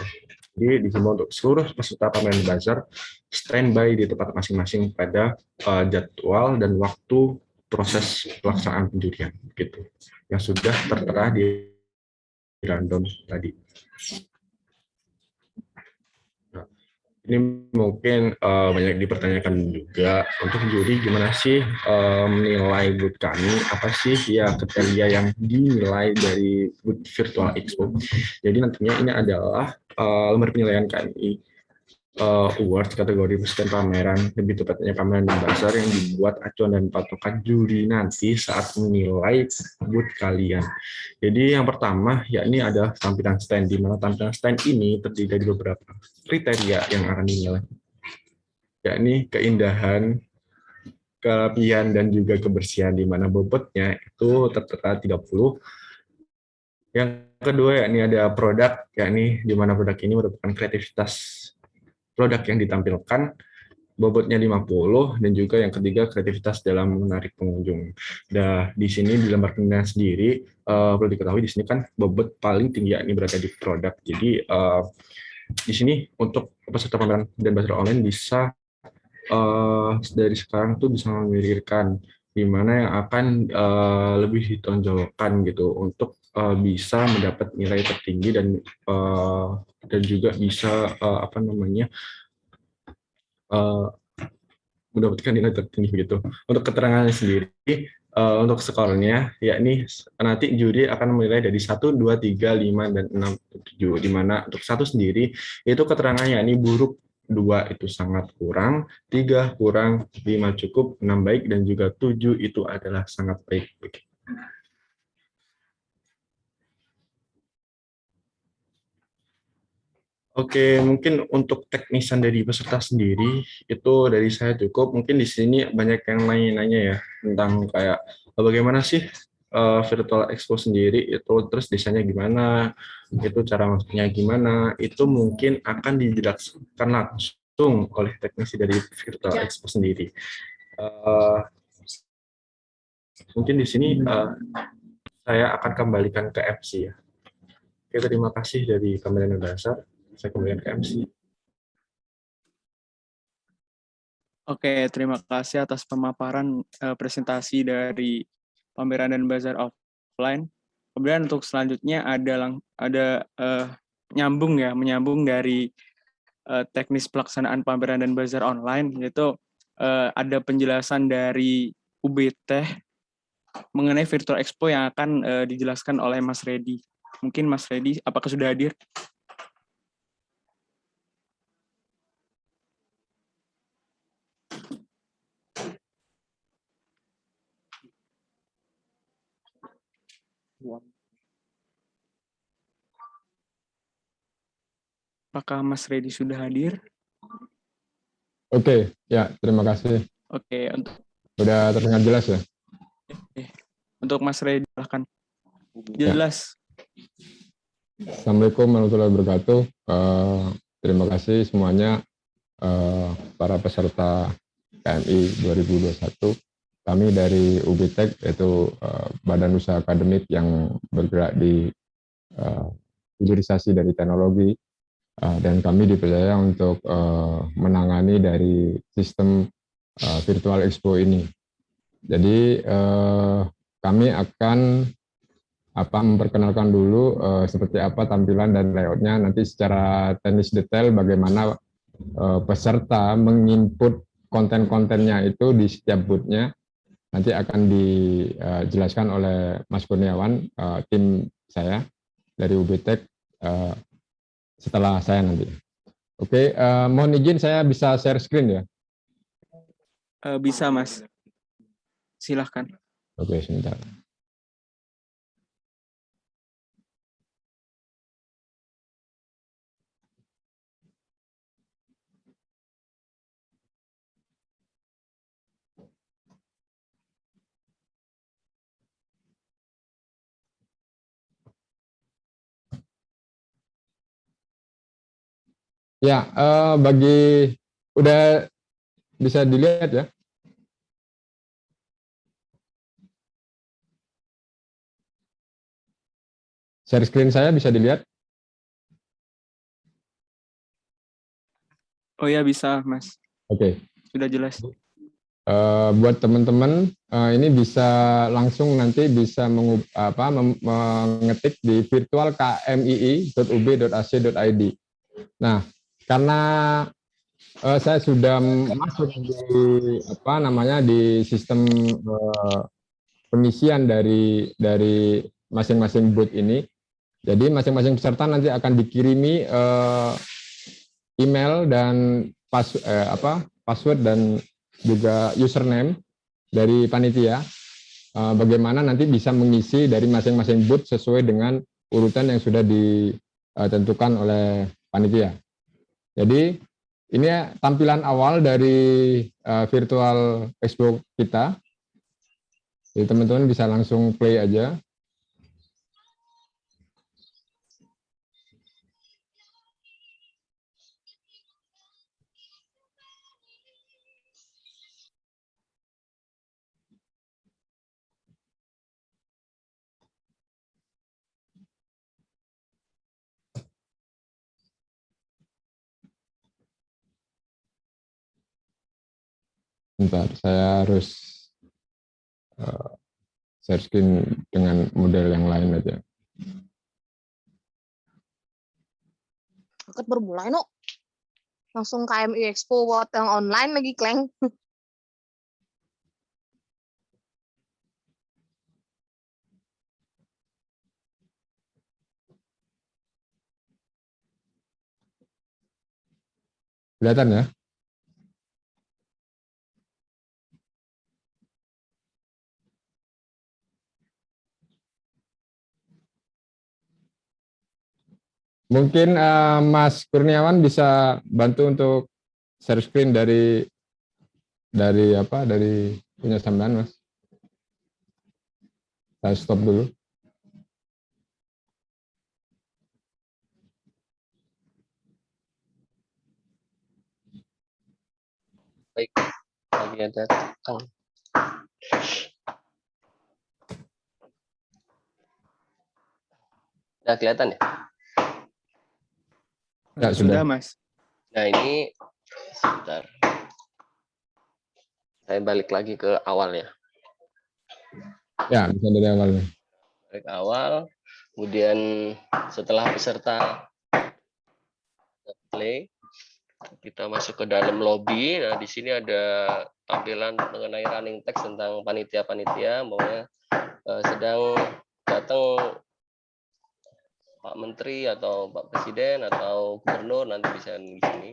Jadi dihimbau untuk seluruh peserta pameran bazar standby di tempat masing-masing pada jadwal dan waktu proses pelaksanaan penjurian gitu, yang sudah tertera di rundown tadi. Ini mungkin banyak dipertanyakan juga, untuk juri gimana sih menilai booth kami, apa sih ya kriteria yang dinilai dari booth Virtual Expo. Jadi nantinya ini adalah lembar penilaian kami awards kategori peserta pameran, lebih tepatnya pameran dan bazar yang dibuat acuan dan patokan juri nanti saat menilai booth kalian. Jadi yang pertama yakni ada tampilan stand, di mana tampilan stand ini terdiri dari beberapa kriteria yang akan dinilai, yakni keindahan, kerapihan, dan juga kebersihan, di mana bobotnya itu tertera 30. Yang kedua yakni ada produk, yakni di mana produk ini merupakan kreativitas produk yang ditampilkan, bobotnya 50, dan juga yang ketiga kreativitas dalam menarik pengunjung. Nah, di sini di lembar penilaian sendiri perlu diketahui di sini kan bobot paling tinggi yakni berada di produk. Jadi di sini untuk peserta pameran dan bazar online bisa dari sekarang tuh bisa memikirkan di mana yang akan lebih ditonjolkan gitu untuk bisa mendapat nilai tertinggi dan juga bisa mendapatkan nilai tertinggi gitu. Untuk keterangannya sendiri, untuk skornya, yakni nanti juri akan menilai dari 1, 2, 3, 5, dan 6, 7. Di mana untuk 1 sendiri, itu keterangannya yakni buruk, 2 itu sangat kurang, 3 kurang, 5 cukup, 6 baik, dan juga 7 itu adalah sangat baik. Oke, mungkin untuk teknisan dari peserta sendiri itu dari saya cukup. Mungkin di sini banyak yang nanya-nanya ya tentang kayak bagaimana sih virtual expo sendiri itu, terus desainnya gimana, itu cara masuknya gimana, itu mungkin akan dijelaskan langsung oleh teknisi dari virtual expo sendiri. Mungkin di sini saya akan kembalikan ke MC ya. Oke, terima kasih dari Kementerian Dasar. Saya kembalikan ke MC. Oke, terima kasih atas pemaparan presentasi dari pameran dan bazar offline. Kemudian untuk selanjutnya ada menyambung dari teknis pelaksanaan pameran dan bazar online, yaitu ada penjelasan dari UBT mengenai virtual expo yang akan dijelaskan oleh Mas Redi. Mungkin Mas Redi, apakah sudah hadir? Apakah Mas Redi sudah hadir? Oke, ya, terima kasih. Oke, Sudah terdengar jelas ya? Untuk Mas Redi, silahkan. Jelas. Assalamualaikum warahmatullahi wabarakatuh. Terima kasih semuanya para peserta KMI 2021. Kami dari UBTEK, yaitu Badan Usaha Akademik yang bergerak di hilirisasi dari teknologi, dan kami dipercaya untuk menangani dari sistem virtual expo ini. Jadi kami akan memperkenalkan dulu seperti apa tampilan dan layoutnya, nanti secara teknis detail bagaimana peserta menginput konten-kontennya itu di setiap booth-nya, nanti akan dijelaskan oleh Mas Kurniawan, tim saya dari UBTEK, setelah saya nanti. Oke, mohon izin saya bisa share screen ya? Bisa, Mas. Silahkan. Oke, sebentar. Ya, udah bisa dilihat ya? Share screen saya bisa dilihat? Oh ya, bisa, Mas. Oke. Sudah jelas. Buat teman-teman, ini bisa langsung nanti bisa mengetik di virtualkmii.ub.ac.id. Nah, karena saya sudah masuk di sistem pengisian dari masing-masing booth ini, jadi masing-masing peserta nanti akan dikirimi email dan password dan juga username dari panitia. Bagaimana nanti bisa mengisi dari masing-masing booth sesuai dengan urutan yang sudah ditentukan oleh panitia. Jadi ini tampilan awal dari virtual expo kita. Jadi teman-teman bisa langsung play aja. Bentar, saya harus share screen dengan model yang lain aja. Deket baru mulai, no. Langsung KMI Expo buat yang online lagi, Kleng. Kelihatan ya? Mungkin Mas Kurniawan bisa bantu untuk share screen dari punya sampean, Mas. Saya stop dulu. Baik, lagi ada Kang. Udah kelihatan ya? Ya, sudah, Mas. Nah, ini sebentar. Saya balik lagi ke awal ya. Ya, bisa dari awal. Balik awal, kemudian setelah peserta play, kita masuk ke dalam lobby. Nah, di sini ada tampilan mengenai running text tentang panitia-panitia, maunya sedang datang Pak Menteri atau Pak Presiden atau Gubernur, nanti bisa di sini.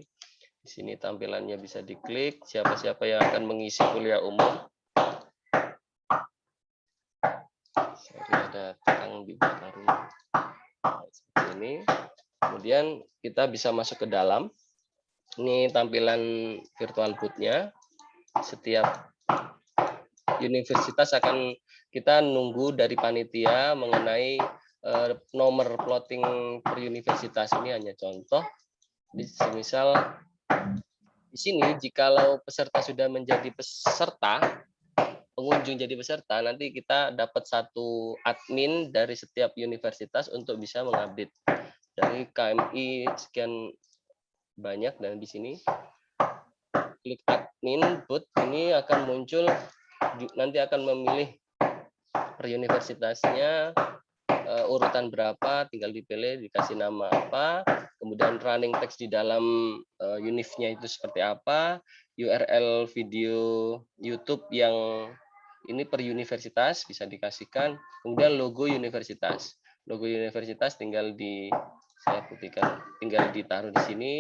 Di sini tampilannya bisa diklik, siapa-siapa yang akan mengisi kuliah umum. Sorry, ada Kang di belakang rumah. Seperti ini. Kemudian kita bisa masuk ke dalam. Ini tampilan virtual booth-nya. Setiap universitas akan kita nunggu dari panitia mengenai nomor plotting per universitas. Ini hanya contoh. Misal di sini jikalau peserta sudah menjadi peserta, pengunjung jadi peserta, nanti kita dapat satu admin dari setiap universitas untuk bisa mengupdate. Dari KMI sekian banyak, dan di sini klik admin booth, ini akan muncul, nanti akan memilih per universitasnya urutan berapa, tinggal dipilih, dikasih nama apa, kemudian running text di dalam univnya itu seperti apa, URL video YouTube yang ini per universitas bisa dikasihkan, kemudian logo universitas. Logo universitas tinggal saya putihkan, tinggal ditaruh di sini.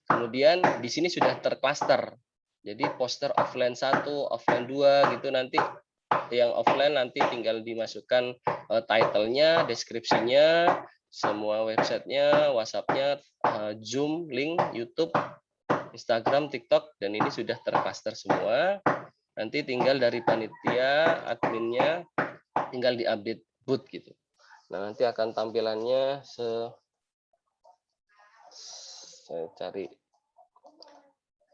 Kemudian di sini sudah tercluster. Jadi poster offline 1, offline 2 gitu, nanti yang offline nanti tinggal dimasukkan title-nya, deskripsinya, semua websitenya, WhatsApp-nya, Zoom, link, YouTube, Instagram, TikTok, dan ini sudah tercluster semua. Nanti tinggal dari panitia, adminnya, tinggal diupdate booth gitu. Nah, nanti akan tampilannya saya cari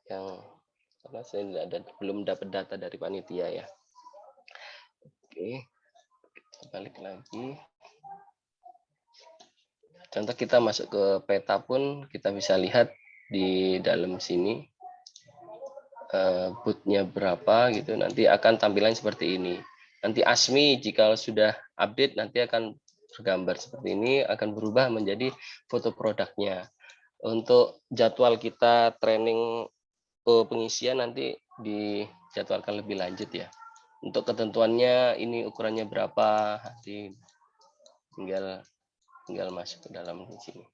yang karena saya belum dapat data dari panitia ya. Oke, kita balik lagi. Contoh kita masuk ke peta pun kita bisa lihat di dalam sini bootnya berapa gitu. Nanti akan tampilan seperti ini. Nanti ASMI jika sudah update nanti akan bergambar seperti ini, akan berubah menjadi foto produknya. Untuk jadwal kita training pengisian nanti dijadwalkan lebih lanjut ya. Untuk ketentuannya ini ukurannya berapa, nanti tinggal masuk ke dalam di sini.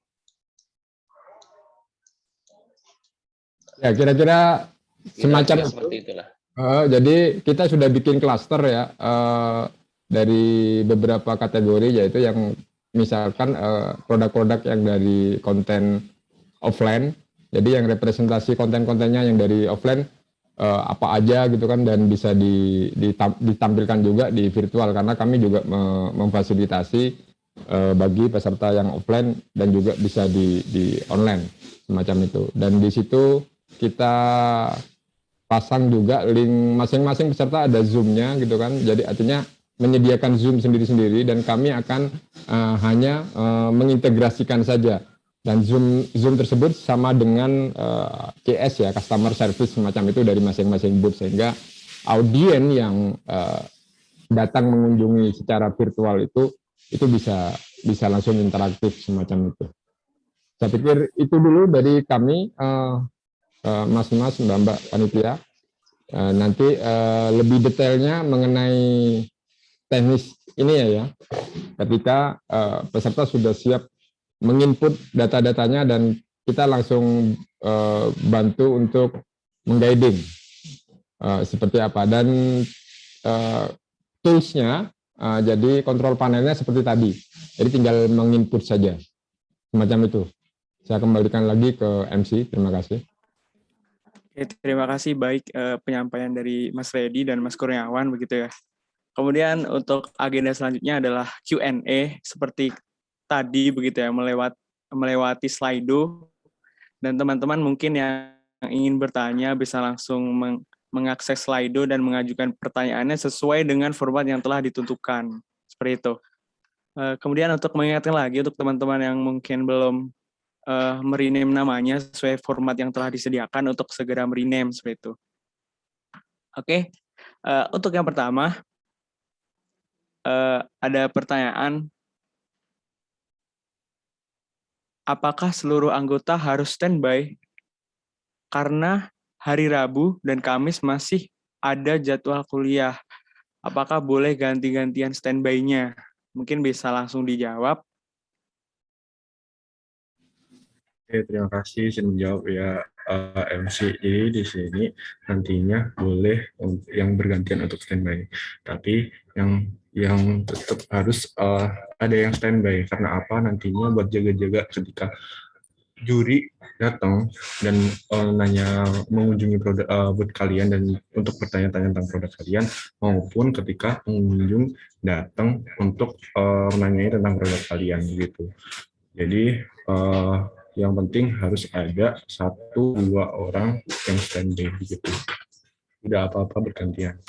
Ya, kira-kira semacam Kira-kira itu. seperti itulah. Jadi kita sudah bikin klaster ya dari beberapa kategori, yaitu yang misalkan produk-produk yang dari konten offline. Jadi yang representasi konten-kontennya yang dari offline apa aja gitu kan, dan bisa ditampilkan juga di virtual, karena kami juga memfasilitasi bagi peserta yang offline dan juga bisa di online semacam itu. Dan di situ kita pasang juga link masing-masing peserta ada Zoom-nya gitu kan. Jadi artinya menyediakan Zoom sendiri-sendiri, dan kami akan hanya mengintegrasikan saja. Dan Zoom tersebut sama dengan CS ya, customer service semacam itu dari masing-masing booth, sehingga audien yang datang mengunjungi secara virtual itu bisa langsung interaktif semacam itu. Saya pikir itu dulu dari kami, Mas-mas, Mbak-mbak panitia. Nanti lebih detailnya mengenai teknis ini ya, ketika peserta sudah siap menginput data-datanya dan kita langsung bantu untuk mengguiding seperti apa, dan toolsnya, jadi kontrol panelnya seperti tadi, jadi tinggal menginput saja semacam itu. Saya kembalikan lagi ke MC. Terima kasih. Oke, terima kasih, baik penyampaian dari Mas Redi dan Mas Kurniawan begitu ya. Kemudian untuk agenda selanjutnya adalah Q&A seperti tadi begitu ya, melewati Slido, dan teman-teman mungkin yang ingin bertanya bisa langsung mengakses Slido dan mengajukan pertanyaannya sesuai dengan format yang telah ditentukan. Seperti itu. Kemudian untuk mengingatkan lagi untuk teman-teman yang mungkin belum merename namanya sesuai format yang telah disediakan untuk segera merename seperti itu. Oke, untuk yang pertama ada pertanyaan, apakah seluruh anggota harus standby karena hari Rabu dan Kamis masih ada jadwal kuliah? Apakah boleh ganti-gantian standby-nya? Mungkin bisa langsung dijawab. Oke, terima kasih. Izin menjawab ya, MC. Jadi di sini nantinya boleh yang bergantian untuk standby, tapi yang tetap harus ada yang standby. Karena apa? Nantinya buat jaga-jaga ketika juri datang dan nanya mengunjungi produk booth kalian dan untuk bertanya-tanya tentang produk kalian, maupun ketika pengunjung datang untuk menanyai tentang produk kalian gitu. Jadi yang penting harus ada 1-2 orang yang standby gitu. Tidak apa-apa bergantian.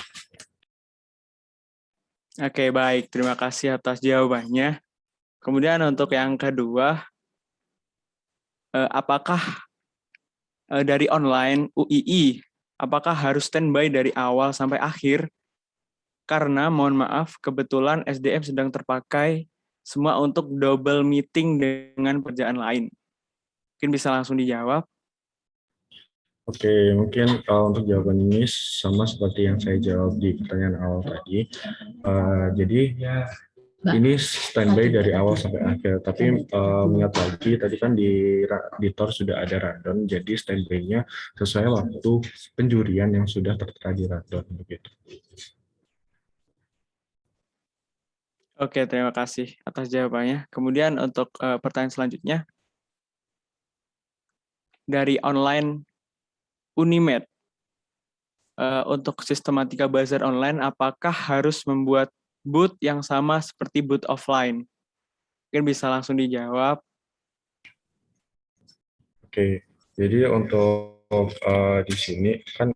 Oke, baik. Terima kasih atas jawabannya. Kemudian untuk yang kedua, apakah dari online UII, apakah harus standby dari awal sampai akhir? Karena mohon maaf, kebetulan SDM sedang terpakai semua untuk double meeting dengan pekerjaan lain. Mungkin bisa langsung dijawab. Oke, mungkin untuk jawaban ini sama seperti yang saya jawab di pertanyaan awal tadi. Jadi ini standby dari awal sampai akhir. Tapi mengingat lagi tadi kan di TOR sudah ada rundown, jadi standby-nya sesuai waktu penjurian yang sudah tertera di rundown begitu. Oke, terima kasih atas jawabannya. Kemudian untuk pertanyaan selanjutnya, dari online Unimed, untuk sistematika bazar online, apakah harus membuat booth yang sama seperti booth offline? Mungkin bisa langsung dijawab. Oke, jadi untuk di sini kan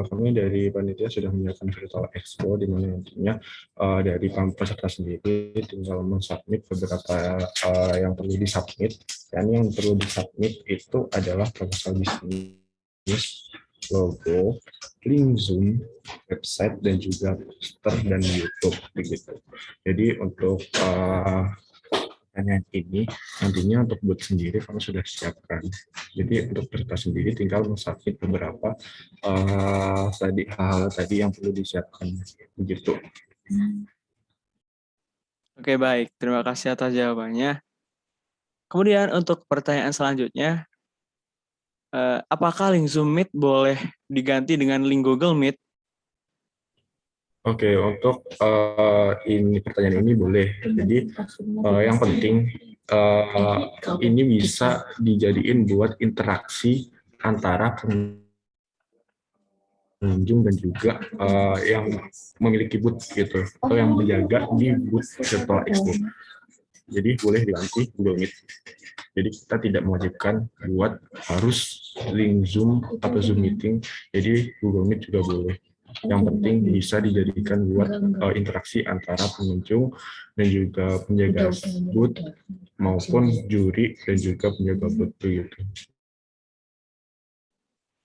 kami dari panitia sudah menyiapkan virtual expo, di mana nantinya dari peserta sendiri tinggal mensubmit beberapa yang perlu disubmit, dan yang perlu disubmit itu adalah proposal bisnis, logo, link Zoom, website, dan juga poster dan YouTube begitu. Jadi untuk pertanyaan ini nantinya untuk booth sendiri kami sudah siapkan. Jadi untuk peserta sendiri tinggal mensubmit beberapa hal-hal tadi yang perlu disiapkan begitu. Oke, baik. Terima kasih atas jawabannya. Kemudian untuk pertanyaan selanjutnya, apakah link Zoom Meet boleh diganti dengan link Google Meet? Oke, untuk ini pertanyaan ini boleh. Jadi yang penting ini bisa dijadiin buat interaksi antara pengunjung dan juga yang memiliki booth gitu, atau yang menjaga di booth Virtual Expo. Jadi boleh diganti Google Meet. Jadi kita tidak mewajibkan buat harus link Zoom atau Zoom meeting. Jadi Google Meet juga boleh. Yang penting bisa dijadikan buat interaksi antara pengunjung dan juga penjaga booth maupun juri dan juga penjaga booth begitu.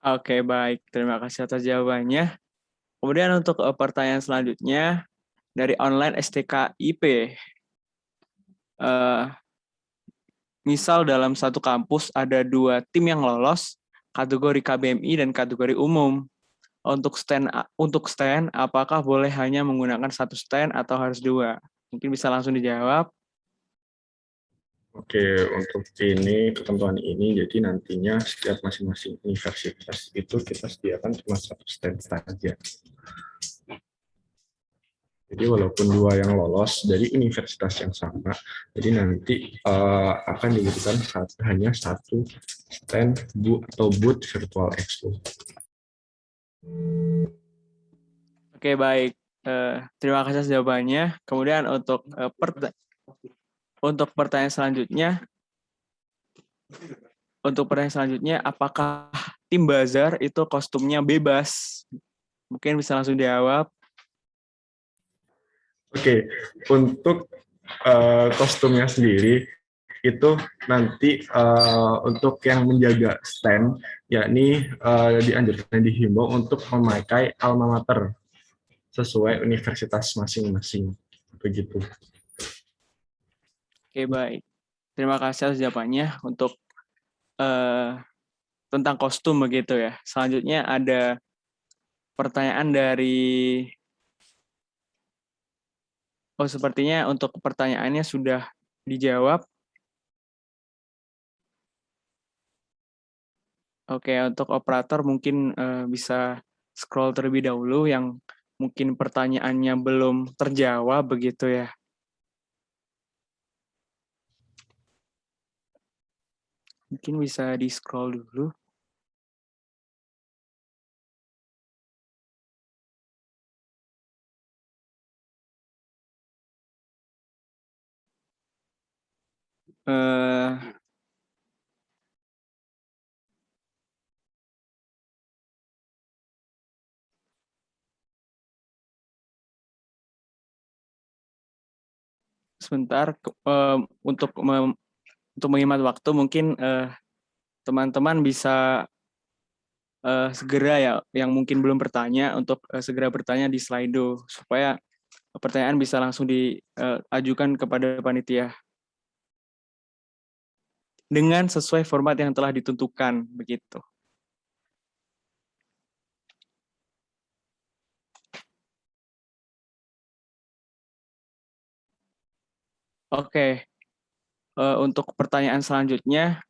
Oke, baik. Terima kasih atas jawabannya. Kemudian untuk pertanyaan selanjutnya dari online STKIP. Misal dalam satu kampus ada 2 tim yang lolos, kategori KBMI dan kategori umum. Untuk stand, apakah boleh hanya menggunakan 1 stand atau harus 2? Mungkin bisa langsung dijawab. Oke, untuk ini ketentuan ini, jadi nantinya setiap masing-masing universitas itu kita sediakan cuma 1 stand saja. Jadi walaupun 2 yang lolos dari universitas yang sama, jadi nanti akan diberikan hanya 1 stand atau booth Virtual Expo. Oke, baik. Terima kasih atas jawabannya. Kemudian untuk pertanyaan selanjutnya, apakah tim bazar itu kostumnya bebas? Mungkin bisa langsung dijawab. Oke, untuk kostumnya sendiri itu nanti untuk yang menjaga stand, yakni dianjurkan dihimbau untuk memakai alma mater sesuai universitas masing-masing, begitu. Oke, baik. Terima kasih atas jawabannya untuk tentang kostum begitu ya. Selanjutnya ada pertanyaan dari sepertinya untuk pertanyaannya sudah dijawab. Oke, untuk operator mungkin bisa scroll terlebih dahulu yang mungkin pertanyaannya belum terjawab begitu ya. Mungkin bisa di-scroll dulu. Sebentar untuk menghemat waktu mungkin teman-teman bisa segera ya yang mungkin belum bertanya untuk segera bertanya di Slido supaya pertanyaan bisa langsung diajukan kepada panitia dengan sesuai format yang telah ditentukan begitu. Oke, untuk pertanyaan selanjutnya,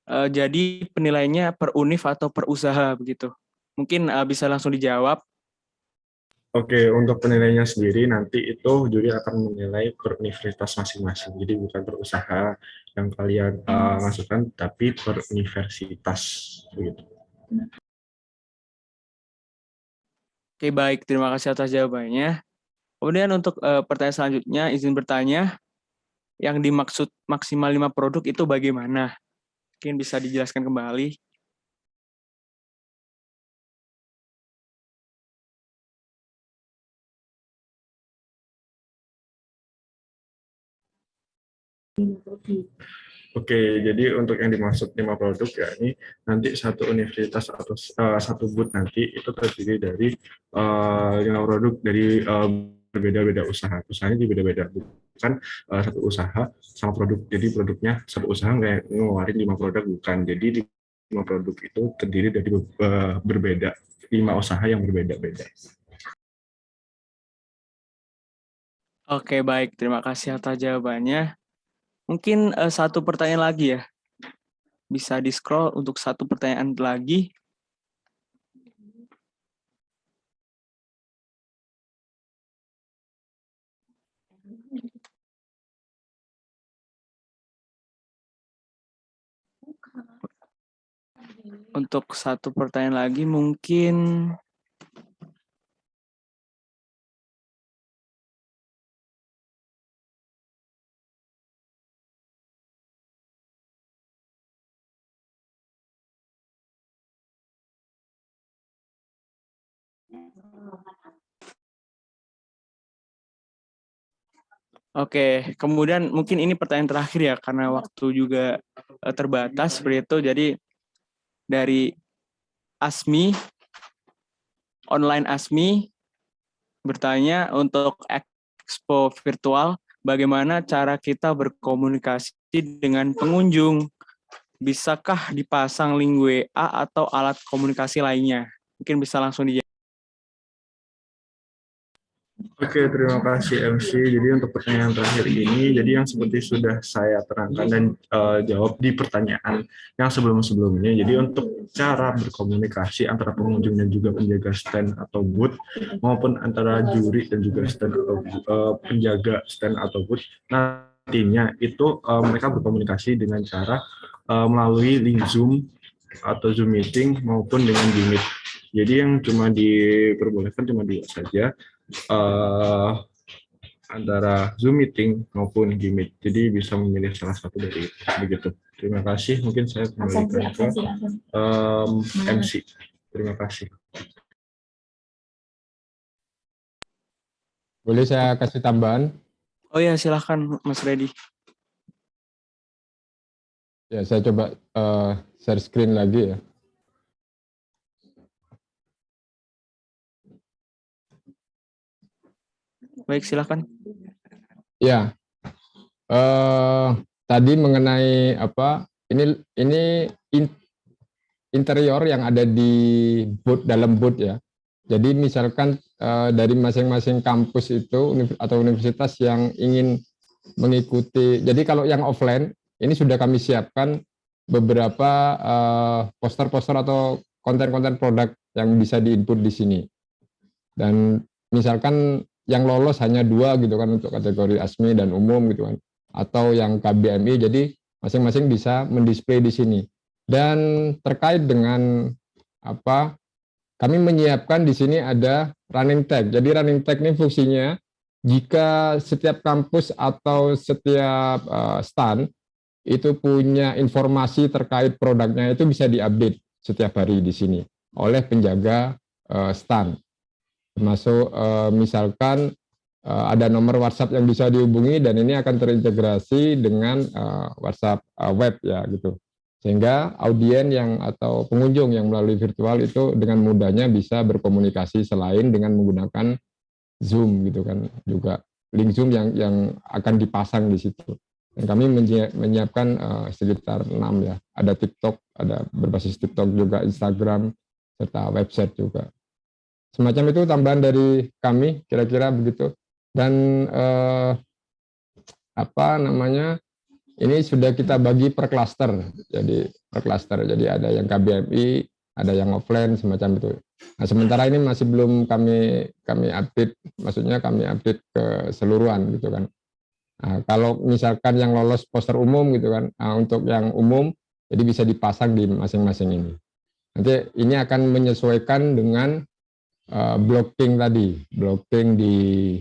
jadi penilaiannya per univ atau per usaha begitu? Mungkin bisa langsung dijawab. Oke, untuk penilaiannya sendiri nanti itu juri akan menilai per universitas masing-masing. Jadi bukan per usaha yang kalian masukkan, tapi per universitas begitu. Oke, baik. Terima kasih atas jawabannya. Kemudian untuk pertanyaan selanjutnya, izin bertanya, yang dimaksud maksimal 5 produk itu bagaimana? Mungkin bisa dijelaskan kembali. Oke, jadi untuk yang dimaksud 5 produk ya ini nanti satu universitas atau satu booth nanti itu terdiri dari 5 produk dari berbeda-beda usaha. Usahanya juga beda-beda, bukan satu usaha sama produk. Jadi produknya satu usaha nggak ngeluarin 5 produk, bukan. Jadi 5 produk itu terdiri dari berbeda 5 usaha yang berbeda-beda. Oke, baik. Terima kasih atas jawabannya. Mungkin satu pertanyaan lagi ya. bisa di-scroll untuk satu pertanyaan lagi. Untuk satu pertanyaan lagi mungkin Oke, kemudian mungkin ini pertanyaan terakhir ya, karena waktu juga terbatas seperti itu. Jadi dari Asmi, online Asmi, bertanya untuk expo virtual, bagaimana cara kita berkomunikasi dengan pengunjung? Bisakah dipasang link WA atau alat komunikasi lainnya? Mungkin bisa langsung dijawab. Oke, terima kasih MC. Jadi untuk pertanyaan terakhir ini, jadi yang seperti sudah saya terangkan dan jawab di pertanyaan yang sebelum-sebelumnya. Jadi untuk cara berkomunikasi antara pengunjung dan juga penjaga stand atau booth, maupun antara juri dan juga stand atau penjaga stand atau booth, nantinya itu mereka berkomunikasi dengan cara melalui link Zoom atau Zoom meeting maupun dengan Gmeet. Jadi yang cuma diperbolehkan cuma dua saja, antara Zoom meeting maupun Gmeet. Jadi bisa memilih salah satu dari itu. Begitu. Terima kasih. Mungkin saya kembalikan ke MC. Terima kasih. Boleh saya kasih tambahan? Oh ya, silahkan Mas Reddy. Ya, saya coba share screen lagi ya. Baik, silahkan. Ya, tadi mengenai apa? Ini interior yang ada di booth, dalam booth ya. Jadi misalkan dari masing-masing kampus itu atau universitas yang ingin mengikuti. Jadi kalau yang offline ini sudah kami siapkan beberapa poster-poster atau konten-konten produk yang bisa di-input di sini. Dan misalkan yang lolos hanya 2 gitu kan untuk kategori ASMI dan umum gitu kan, atau yang KBMI, jadi masing-masing bisa mendisplay di sini. Dan terkait dengan apa, kami menyiapkan di sini ada running tag. Jadi running tag ini fungsinya jika setiap kampus atau setiap stand itu punya informasi terkait produknya, itu bisa diupdate setiap hari di sini oleh penjaga stand. Termasuk misalkan ada nomor WhatsApp yang bisa dihubungi dan ini akan terintegrasi dengan WhatsApp web ya gitu. Sehingga audien yang atau pengunjung yang melalui virtual itu dengan mudahnya bisa berkomunikasi selain dengan menggunakan Zoom gitu kan, juga link Zoom yang akan dipasang di situ. Dan kami menyiapkan sekitar 6 ya. Ada TikTok, ada berbasis TikTok juga, Instagram, serta website juga. Semacam itu tambahan dari kami, kira-kira begitu. Dan apa namanya, ini sudah kita bagi per klaster. Jadi per klaster, jadi ada yang KBMI, ada yang offline, semacam itu. Nah sementara ini masih belum kami update, maksudnya kami update keseluruhan gitu kan. Nah, kalau misalkan yang lolos poster umum gitu kan, nah, untuk yang umum jadi bisa dipasang di masing-masing ini. Nanti ini akan menyesuaikan dengan blocking tadi, blocking di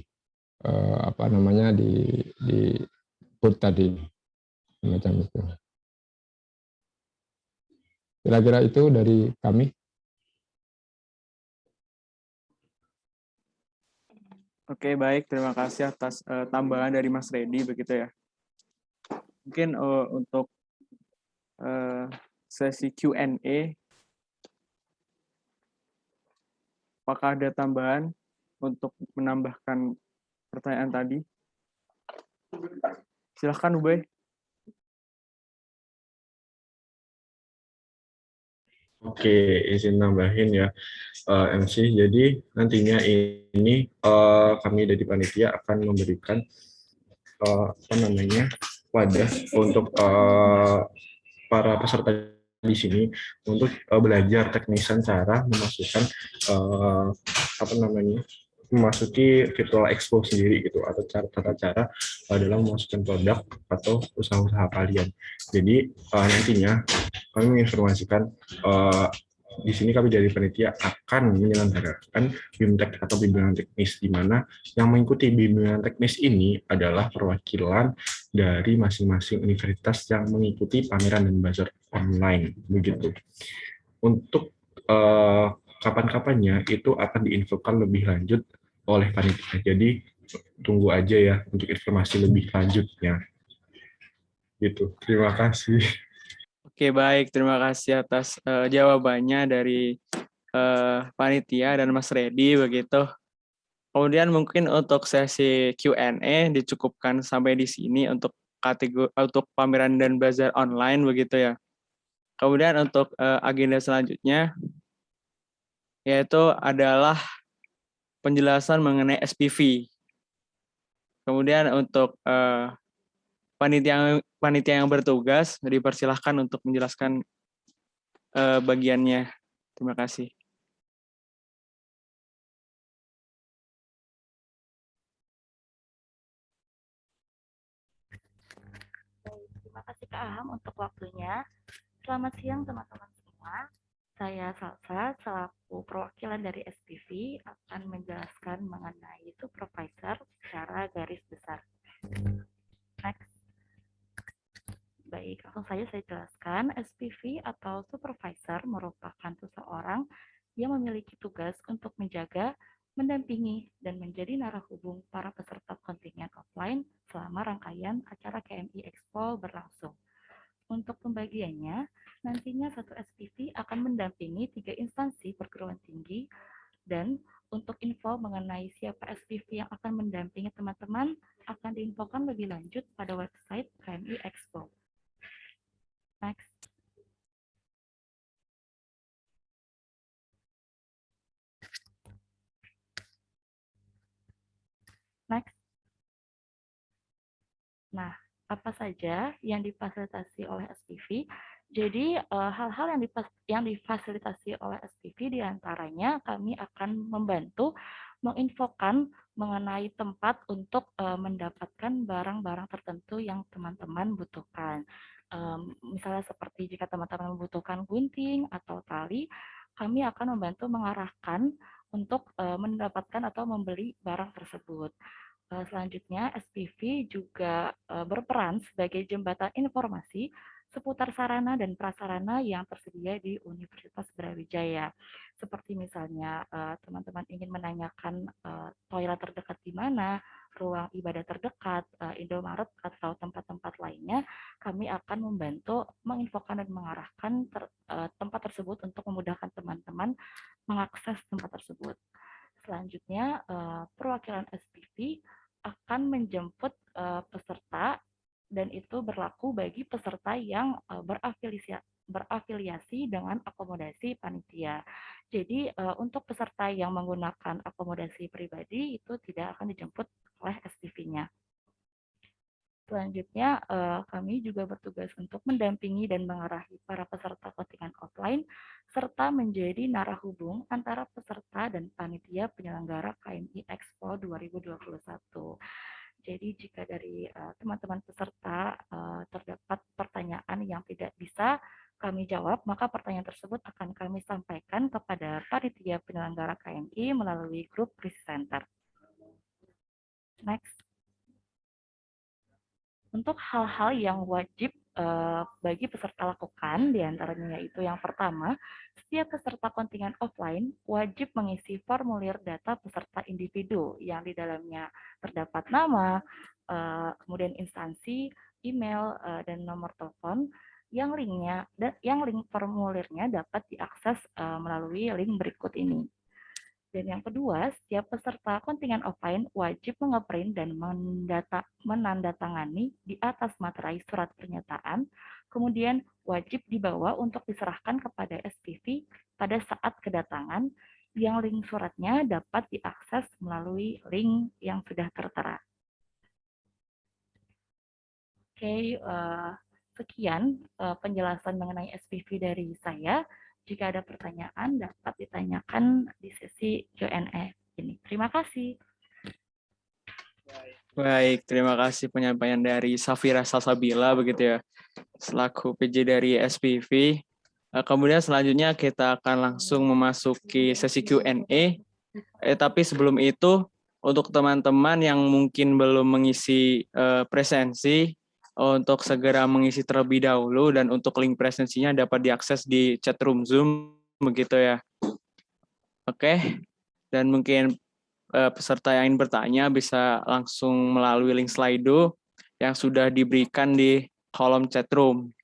apa namanya di booth tadi, macam itu. Kira-kira itu dari kami. Oke, baik. Terima kasih atas tambahan dari Mas Reddy, begitu ya. Mungkin untuk sesi Q&A, apakah ada tambahan untuk menambahkan pertanyaan tadi? Silahkan, Ubay. Oke, izin nambahin ya MC. Jadi nantinya ini kami dari panitia akan memberikan apa namanya wadah untuk para peserta di sini untuk belajar teknisan cara memasukkan apa namanya memasuki virtual expo sendiri gitu atau tata cara dalam memasukkan produk atau usaha-usaha kalian. Jadi nantinya kami menginformasikan di sini kami dari panitia akan menyelenggarakan BIMTEK atau bimbingan teknis, di mana yang mengikuti bimbingan teknis ini adalah perwakilan dari masing-masing universitas yang mengikuti pameran dan bazar online begitu. Untuk kapan-kapannya itu akan diinfokan lebih lanjut oleh panitia. Jadi tunggu aja ya untuk informasi lebih lanjutnya. Gitu. Terima kasih. Oke, baik. Terima kasih atas jawabannya dari panitia dan Mas Redi begitu. Kemudian mungkin untuk sesi Q&A dicukupkan sampai di sini untuk pameran dan bazar online begitu ya. Kemudian untuk agenda selanjutnya yaitu adalah penjelasan mengenai SPV. Kemudian untuk panitia yang bertugas dipersilahkan untuk menjelaskan bagiannya. Terima kasih. Terima kasih Kak Aham untuk waktunya. Selamat siang teman-teman semua. Saya Salsa, selaku perwakilan dari SPV, akan menjelaskan mengenai supervisor secara garis besar. Next. Baik, langsung saja saya jelaskan. SPV atau supervisor merupakan seseorang yang memiliki tugas untuk menjaga, mendampingi, dan menjadi narahubung para peserta kontingen offline selama rangkaian acara KMI Expo berlangsung. Untuk pembagiannya, nantinya satu SPV akan mendampingi 3 instansi perguruan tinggi, dan untuk info mengenai siapa SPV yang akan mendampingi teman-teman akan diinfokan lebih lanjut pada website KMI Expo. Next. Next. Nah, apa saja yang difasilitasi oleh SPV? Jadi hal-hal yang difasilitasi oleh SPV diantaranya kami akan membantu menginfokan mengenai tempat untuk mendapatkan barang-barang tertentu yang teman-teman butuhkan. Misalnya seperti jika teman-teman membutuhkan gunting atau tali, kami akan membantu mengarahkan untuk mendapatkan atau membeli barang tersebut. Selanjutnya, SPV juga berperan sebagai jembatan informasi seputar sarana dan prasarana yang tersedia di Universitas Brawijaya. Seperti misalnya teman-teman ingin menanyakan toilet terdekat di mana, ruang ibadah terdekat, Indomaret, atau tempat-tempat lainnya, kami akan membantu menginfokan dan mengarahkan tempat tersebut untuk memudahkan teman-teman mengakses tempat tersebut. Selanjutnya, perwakilan SPV akan menjemput peserta, dan itu berlaku bagi peserta yang berafiliasi dengan akomodasi panitia. Jadi untuk peserta yang menggunakan akomodasi pribadi itu tidak akan dijemput oleh SPV-nya. Selanjutnya, kami juga bertugas untuk mendampingi dan mengarahi para peserta kontingen offline, serta menjadi narahubung antara peserta dan panitia penyelenggara KMI Expo 2021. Jadi jika dari teman-teman peserta terdapat pertanyaan yang tidak bisa kami jawab, maka pertanyaan tersebut akan kami sampaikan kepada panitia penyelenggara KMI melalui grup Crisis Center. Next. Untuk hal-hal yang wajib bagi peserta lakukan, diantaranya yaitu yang pertama, setiap peserta kontingen offline wajib mengisi formulir data peserta individu yang di dalamnya terdapat nama, kemudian instansi, email, dan nomor telepon, yang link formulirnya dapat diakses melalui link berikut ini. Dan yang kedua, setiap peserta kontingen offline wajib mengeprint dan menandatangani di atas materai surat pernyataan, kemudian wajib dibawa untuk diserahkan kepada SPV pada saat kedatangan, yang link suratnya dapat diakses melalui link yang sudah tertera. Oke, sekian penjelasan mengenai SPV dari saya. Jika ada pertanyaan dapat ditanyakan di sesi Q&A ini. Terima kasih. Baik, terima kasih penyampaian dari Safira Salsabila begitu ya, selaku PJ dari SPV. Kemudian selanjutnya kita akan langsung memasuki sesi Q&A. Tapi sebelum itu, untuk teman-teman yang mungkin belum mengisi presensi, untuk segera mengisi terlebih dahulu, dan untuk link presensinya dapat diakses di chat room Zoom, begitu ya. Oke, dan mungkin peserta yang ingin bertanya bisa langsung melalui link Slido yang sudah diberikan di kolom chat room.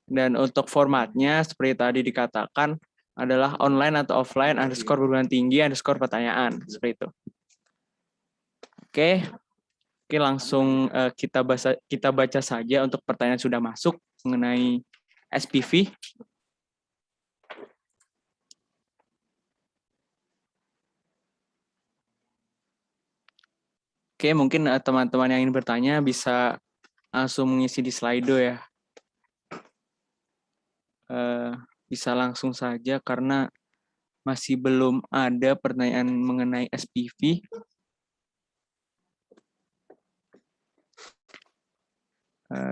Dan untuk formatnya seperti tadi dikatakan adalah online atau offline _perguruan tinggi _pertanyaan seperti itu. Oke, langsung kita baca saja untuk pertanyaan sudah masuk mengenai SPV. Oke, mungkin teman-teman yang ingin bertanya bisa langsung mengisi di Slido ya. Bisa langsung saja karena masih belum ada pertanyaan mengenai SPV.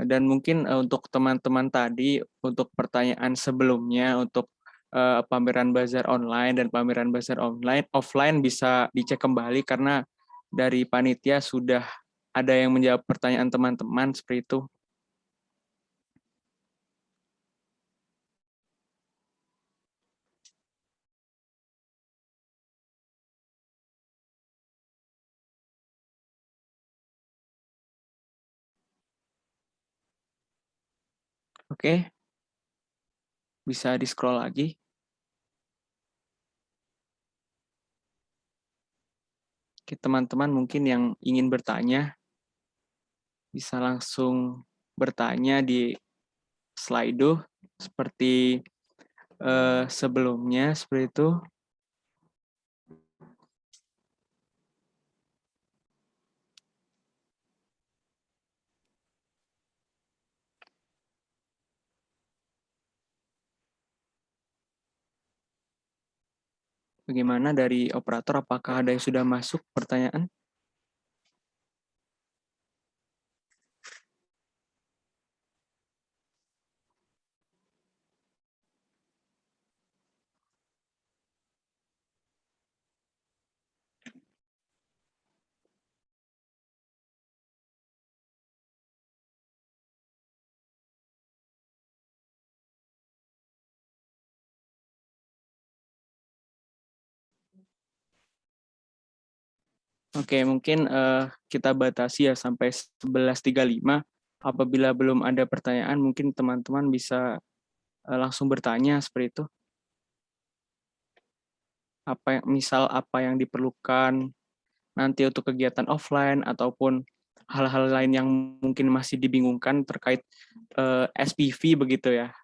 Dan mungkin untuk teman-teman tadi, untuk pertanyaan sebelumnya, untuk pameran bazar online dan pameran bazar offline bisa dicek kembali karena dari panitia sudah ada yang menjawab pertanyaan teman-teman seperti itu. Oke, bisa di-scroll lagi. Oke, teman-teman mungkin yang ingin bertanya bisa langsung bertanya di Slido seperti sebelumnya seperti itu. Bagaimana dari operator, apakah ada yang sudah masuk pertanyaan? Oke, mungkin kita batasi ya sampai 11.35. Apabila belum ada pertanyaan, mungkin teman-teman bisa langsung bertanya seperti itu. Misal apa yang diperlukan nanti untuk kegiatan offline ataupun hal-hal lain yang mungkin masih dibingungkan terkait SPV begitu ya.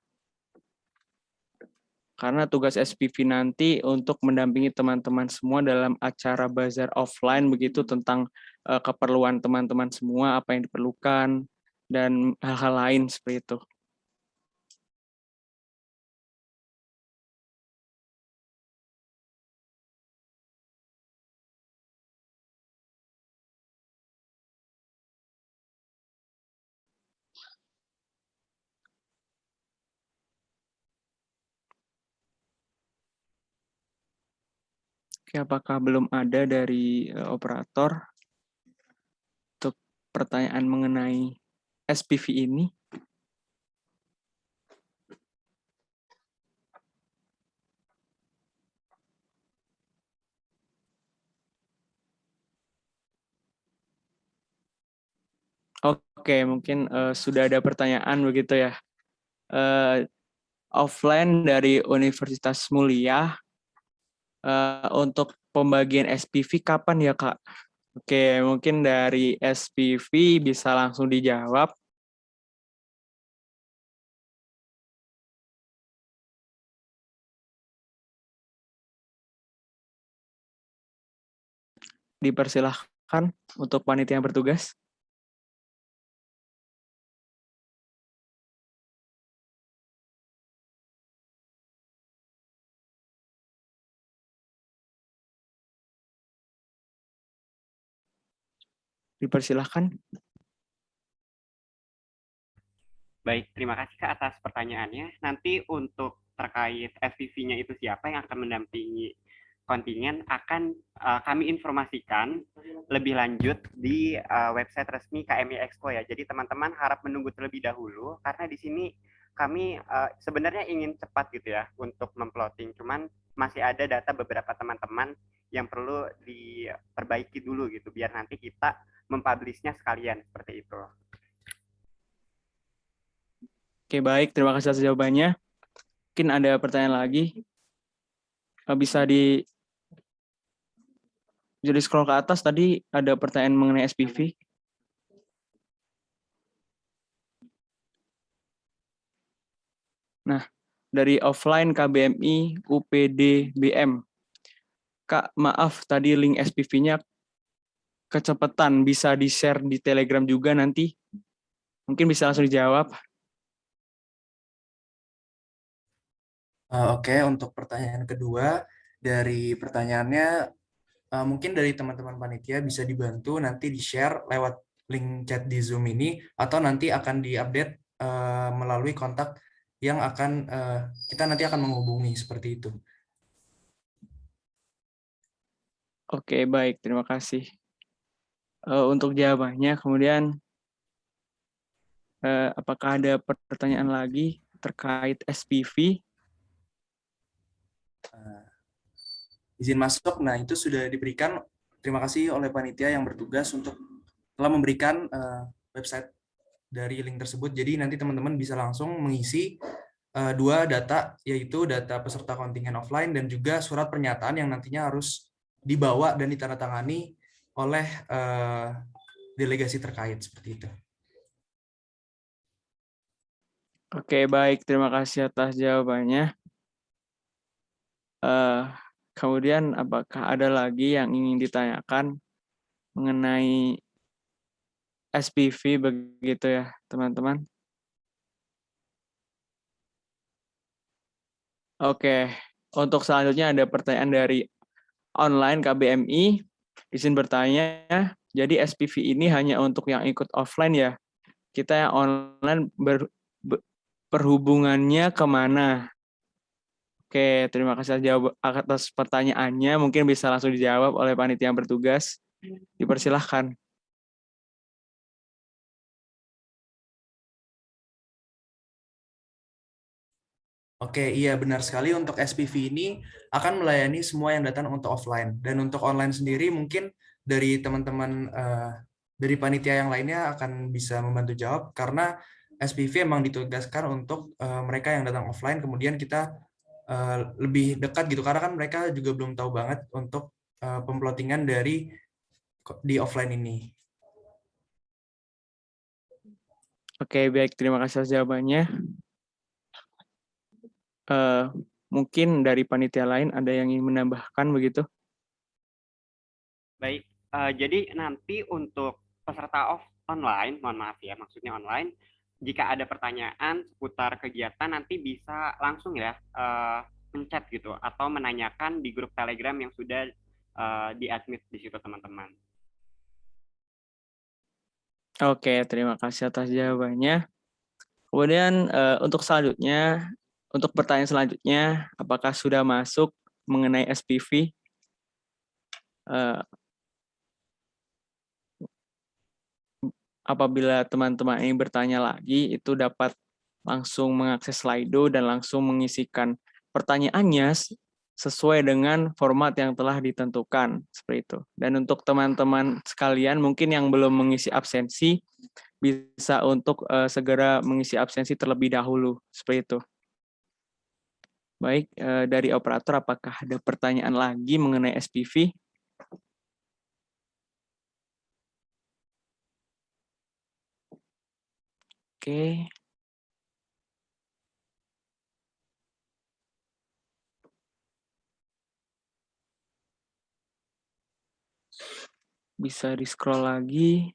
Karena tugas SPV nanti untuk mendampingi teman-teman semua dalam acara bazar offline begitu tentang keperluan teman-teman semua, apa yang diperlukan, dan hal-hal lain seperti itu. Oke, apakah belum ada dari operator untuk pertanyaan mengenai SPV ini? Oke, mungkin sudah ada pertanyaan begitu ya. Offline dari Universitas Mulia, untuk pembagian SPV kapan ya, Kak? Oke, mungkin dari SPV bisa langsung dijawab. Dipersilahkan untuk panitia yang bertugas. Dipersilahkan. Baik, terima kasih Kak atas pertanyaannya. Nanti untuk terkait SPV-nya itu siapa yang akan mendampingi kontingen akan kami informasikan lebih lanjut di website resmi KMI Expo ya. Jadi teman-teman harap menunggu terlebih dahulu karena di sini kami sebenarnya ingin cepat gitu ya untuk memploting. Cuman masih ada data beberapa teman-teman yang perlu diperbaiki dulu gitu biar nanti kita mempublishnya sekalian seperti itu. Oke, baik. Terima kasih atas jawabannya. Mungkin ada pertanyaan lagi. Bisa jadi scroll ke atas, tadi ada pertanyaan mengenai SPV. Nah, dari offline KBMI UPD BM. Kak, maaf tadi link SPV-nya kecepatan, bisa di-share di Telegram juga nanti. Mungkin bisa langsung dijawab. Oke, untuk pertanyaan kedua, dari pertanyaannya mungkin dari teman-teman panitia bisa dibantu nanti di-share lewat link chat di Zoom ini atau nanti akan diupdate melalui kontak yang akan kita nanti akan menghubungi seperti itu. Oke, baik. Terima kasih. Untuk jawabannya, kemudian apakah ada pertanyaan lagi terkait SPV? Izin masuk, nah itu sudah diberikan. Terima kasih oleh panitia yang bertugas untuk telah memberikan website dari link tersebut. Jadi nanti teman-teman bisa langsung mengisi dua data, yaitu data peserta kontingen offline dan juga surat pernyataan yang nantinya harus dibawa dan ditandatangani oleh delegasi terkait seperti itu. Oke, baik. Terima kasih atas jawabannya. Kemudian, apakah ada lagi yang ingin ditanyakan mengenai SPV begitu ya, teman-teman? Oke, untuk selanjutnya ada pertanyaan dari online KBMI. Izin bertanya, jadi SPV ini hanya untuk yang ikut offline ya? Kita yang online perhubungannya kemana? Oke, terima kasih atas pertanyaannya. Mungkin bisa langsung dijawab oleh panitia yang bertugas. Dipersilahkan. Oke, iya benar sekali, untuk SPV ini akan melayani semua yang datang untuk offline. Dan untuk online sendiri mungkin dari teman-teman dari panitia yang lainnya akan bisa membantu jawab, karena SPV emang ditugaskan untuk mereka yang datang offline, kemudian kita lebih dekat gitu, karena kan mereka juga belum tahu banget untuk pemplotingan di offline ini. Oke, baik. Terima kasih atas jawabannya. Mungkin dari panitia lain ada yang ingin menambahkan begitu? Baik, jadi nanti untuk peserta online, mohon maaf ya, maksudnya online, jika ada pertanyaan seputar kegiatan nanti bisa langsung ya menchat gitu atau menanyakan di grup Telegram yang sudah di-admit di situ teman-teman. Oke, terima kasih atas jawabannya. Kemudian untuk selanjutnya, untuk pertanyaan selanjutnya, apakah sudah masuk mengenai SPV? Apabila teman-teman ini bertanya lagi, itu dapat langsung mengakses Slido dan langsung mengisikan pertanyaannya sesuai dengan format yang telah ditentukan, seperti itu. Dan untuk teman-teman sekalian, mungkin yang belum mengisi absensi, bisa untuk segera mengisi absensi terlebih dahulu, seperti itu. Baik, dari operator, apakah ada pertanyaan lagi mengenai SPV? Oke. Bisa di-scroll lagi.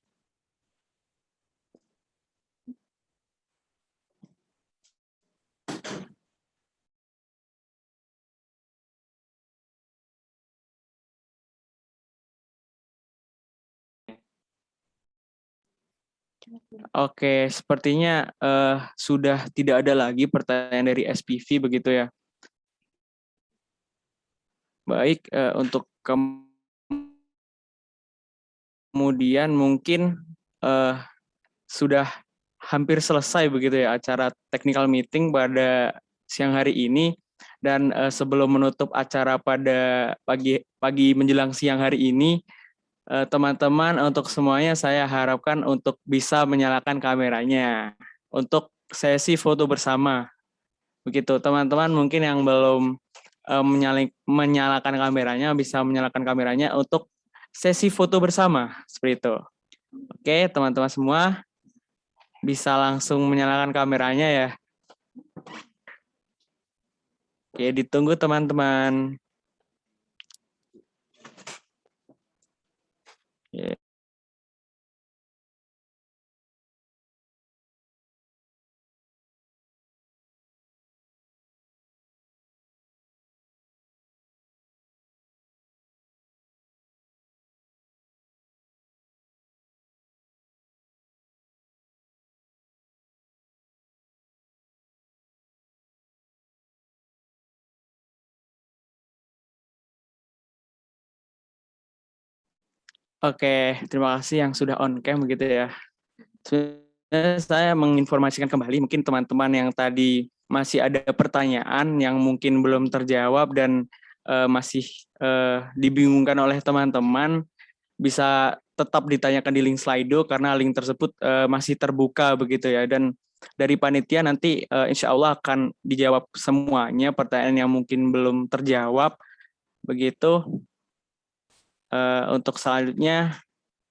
Oke, sepertinya sudah tidak ada lagi pertanyaan dari SPV begitu ya. Baik, untuk kemudian mungkin sudah hampir selesai begitu ya acara technical meeting pada siang hari ini, dan sebelum menutup acara pada pagi menjelang siang hari ini, teman-teman untuk semuanya saya harapkan untuk bisa menyalakan kameranya untuk sesi foto bersama. Begitu, teman-teman mungkin yang belum menyalakan kameranya bisa menyalakan kameranya untuk sesi foto bersama seperti itu. Oke, teman-teman semua bisa langsung menyalakan kameranya ya. Oke, ditunggu teman-teman. Oke. Oke, terima kasih yang sudah on cam begitu ya. Sebenarnya saya menginformasikan kembali mungkin teman-teman yang tadi masih ada pertanyaan yang mungkin belum terjawab dan masih dibingungkan oleh teman-teman, bisa tetap ditanyakan di link Slido karena link tersebut masih terbuka begitu ya, dan dari panitia nanti insya Allah akan dijawab semuanya pertanyaan yang mungkin belum terjawab begitu. Untuk selanjutnya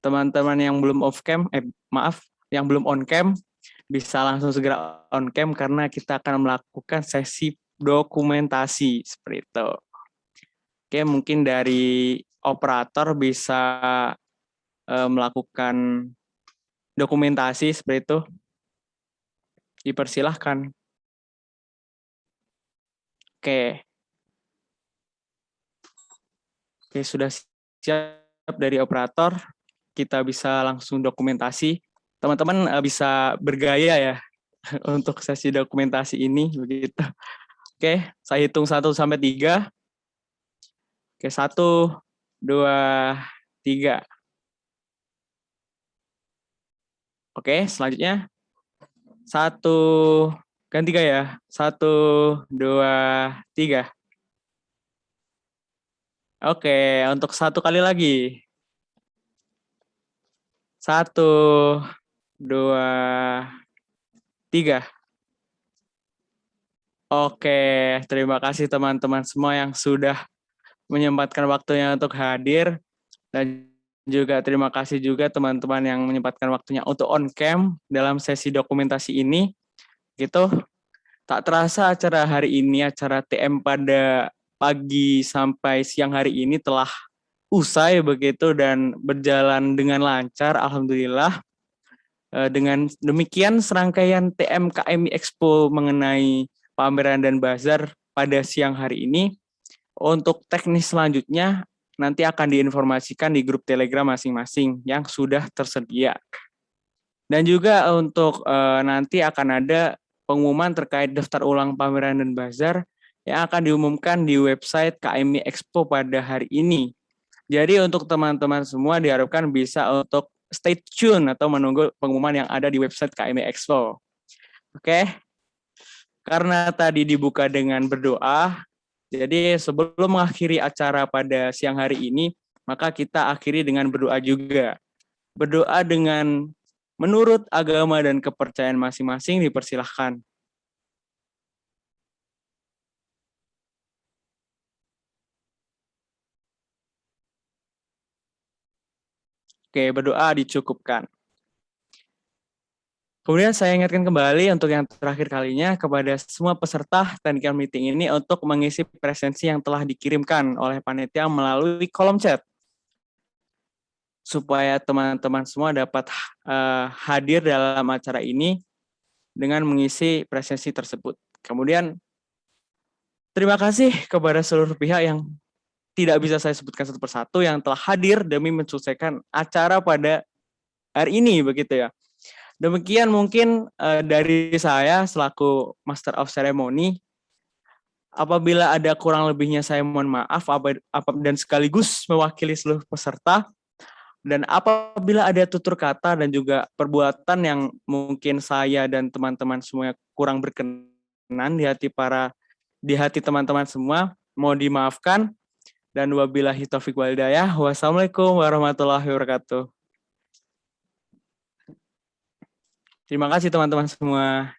teman-teman yang belum yang belum on cam bisa langsung segera on cam karena kita akan melakukan sesi dokumentasi seperti itu. Oke, mungkin dari operator bisa melakukan dokumentasi seperti itu. Dipersilahkan. Oke. Oke, sudah siap dari operator. Kita bisa langsung dokumentasi. Teman-teman bisa bergaya ya untuk sesi dokumentasi ini begitu. Oke, saya hitung 1 sampai 3. Oke, 1, 2, 3. Oke, selanjutnya 1, ganti gaya. 1, 2, 3. Oke, untuk 1 kali lagi. 1, 2, 3. Oke, terima kasih teman-teman semua yang sudah menyempatkan waktunya untuk hadir, dan juga terima kasih juga teman-teman yang menyempatkan waktunya untuk on cam dalam sesi dokumentasi ini. Gitu. Tak terasa acara hari ini, acara TM pada pagi sampai siang hari ini telah usai begitu dan berjalan dengan lancar, alhamdulillah. Dengan demikian serangkaian TM KMI Expo mengenai pameran dan bazar pada siang hari ini. Untuk teknis selanjutnya nanti akan diinformasikan di grup Telegram masing-masing yang sudah tersedia. Dan juga untuk nanti akan ada pengumuman terkait daftar ulang pameran dan bazar yang akan diumumkan di website KMI Expo pada hari ini. Jadi untuk teman-teman semua diharapkan bisa untuk stay tune atau menunggu pengumuman yang ada di website KMI Expo. Oke. Karena tadi dibuka dengan berdoa, jadi sebelum mengakhiri acara pada siang hari ini, maka kita akhiri dengan berdoa juga. Berdoa dengan menurut agama dan kepercayaan masing-masing, dipersilahkan. Oke, berdoa dicukupkan. Kemudian saya ingatkan kembali untuk yang terakhir kalinya kepada semua peserta technical meeting ini untuk mengisi presensi yang telah dikirimkan oleh panitia melalui kolom chat. Supaya teman-teman semua dapat hadir dalam acara ini dengan mengisi presensi tersebut. Kemudian terima kasih kepada seluruh pihak yang tidak bisa saya sebutkan satu persatu yang telah hadir demi mensukseskan acara pada hari ini begitu ya. Demikian mungkin dari saya selaku Master of Ceremony. Apabila ada kurang lebihnya saya mohon maaf dan sekaligus mewakili seluruh peserta. Dan apabila ada tutur kata dan juga perbuatan yang mungkin saya dan teman-teman semua kurang berkenan di hati teman-teman semua, mohon dimaafkan. Dan wabillahi taufiq wal hidayah. Wassalamualaikum warahmatullahi wabarakatuh. Terima kasih teman-teman semua.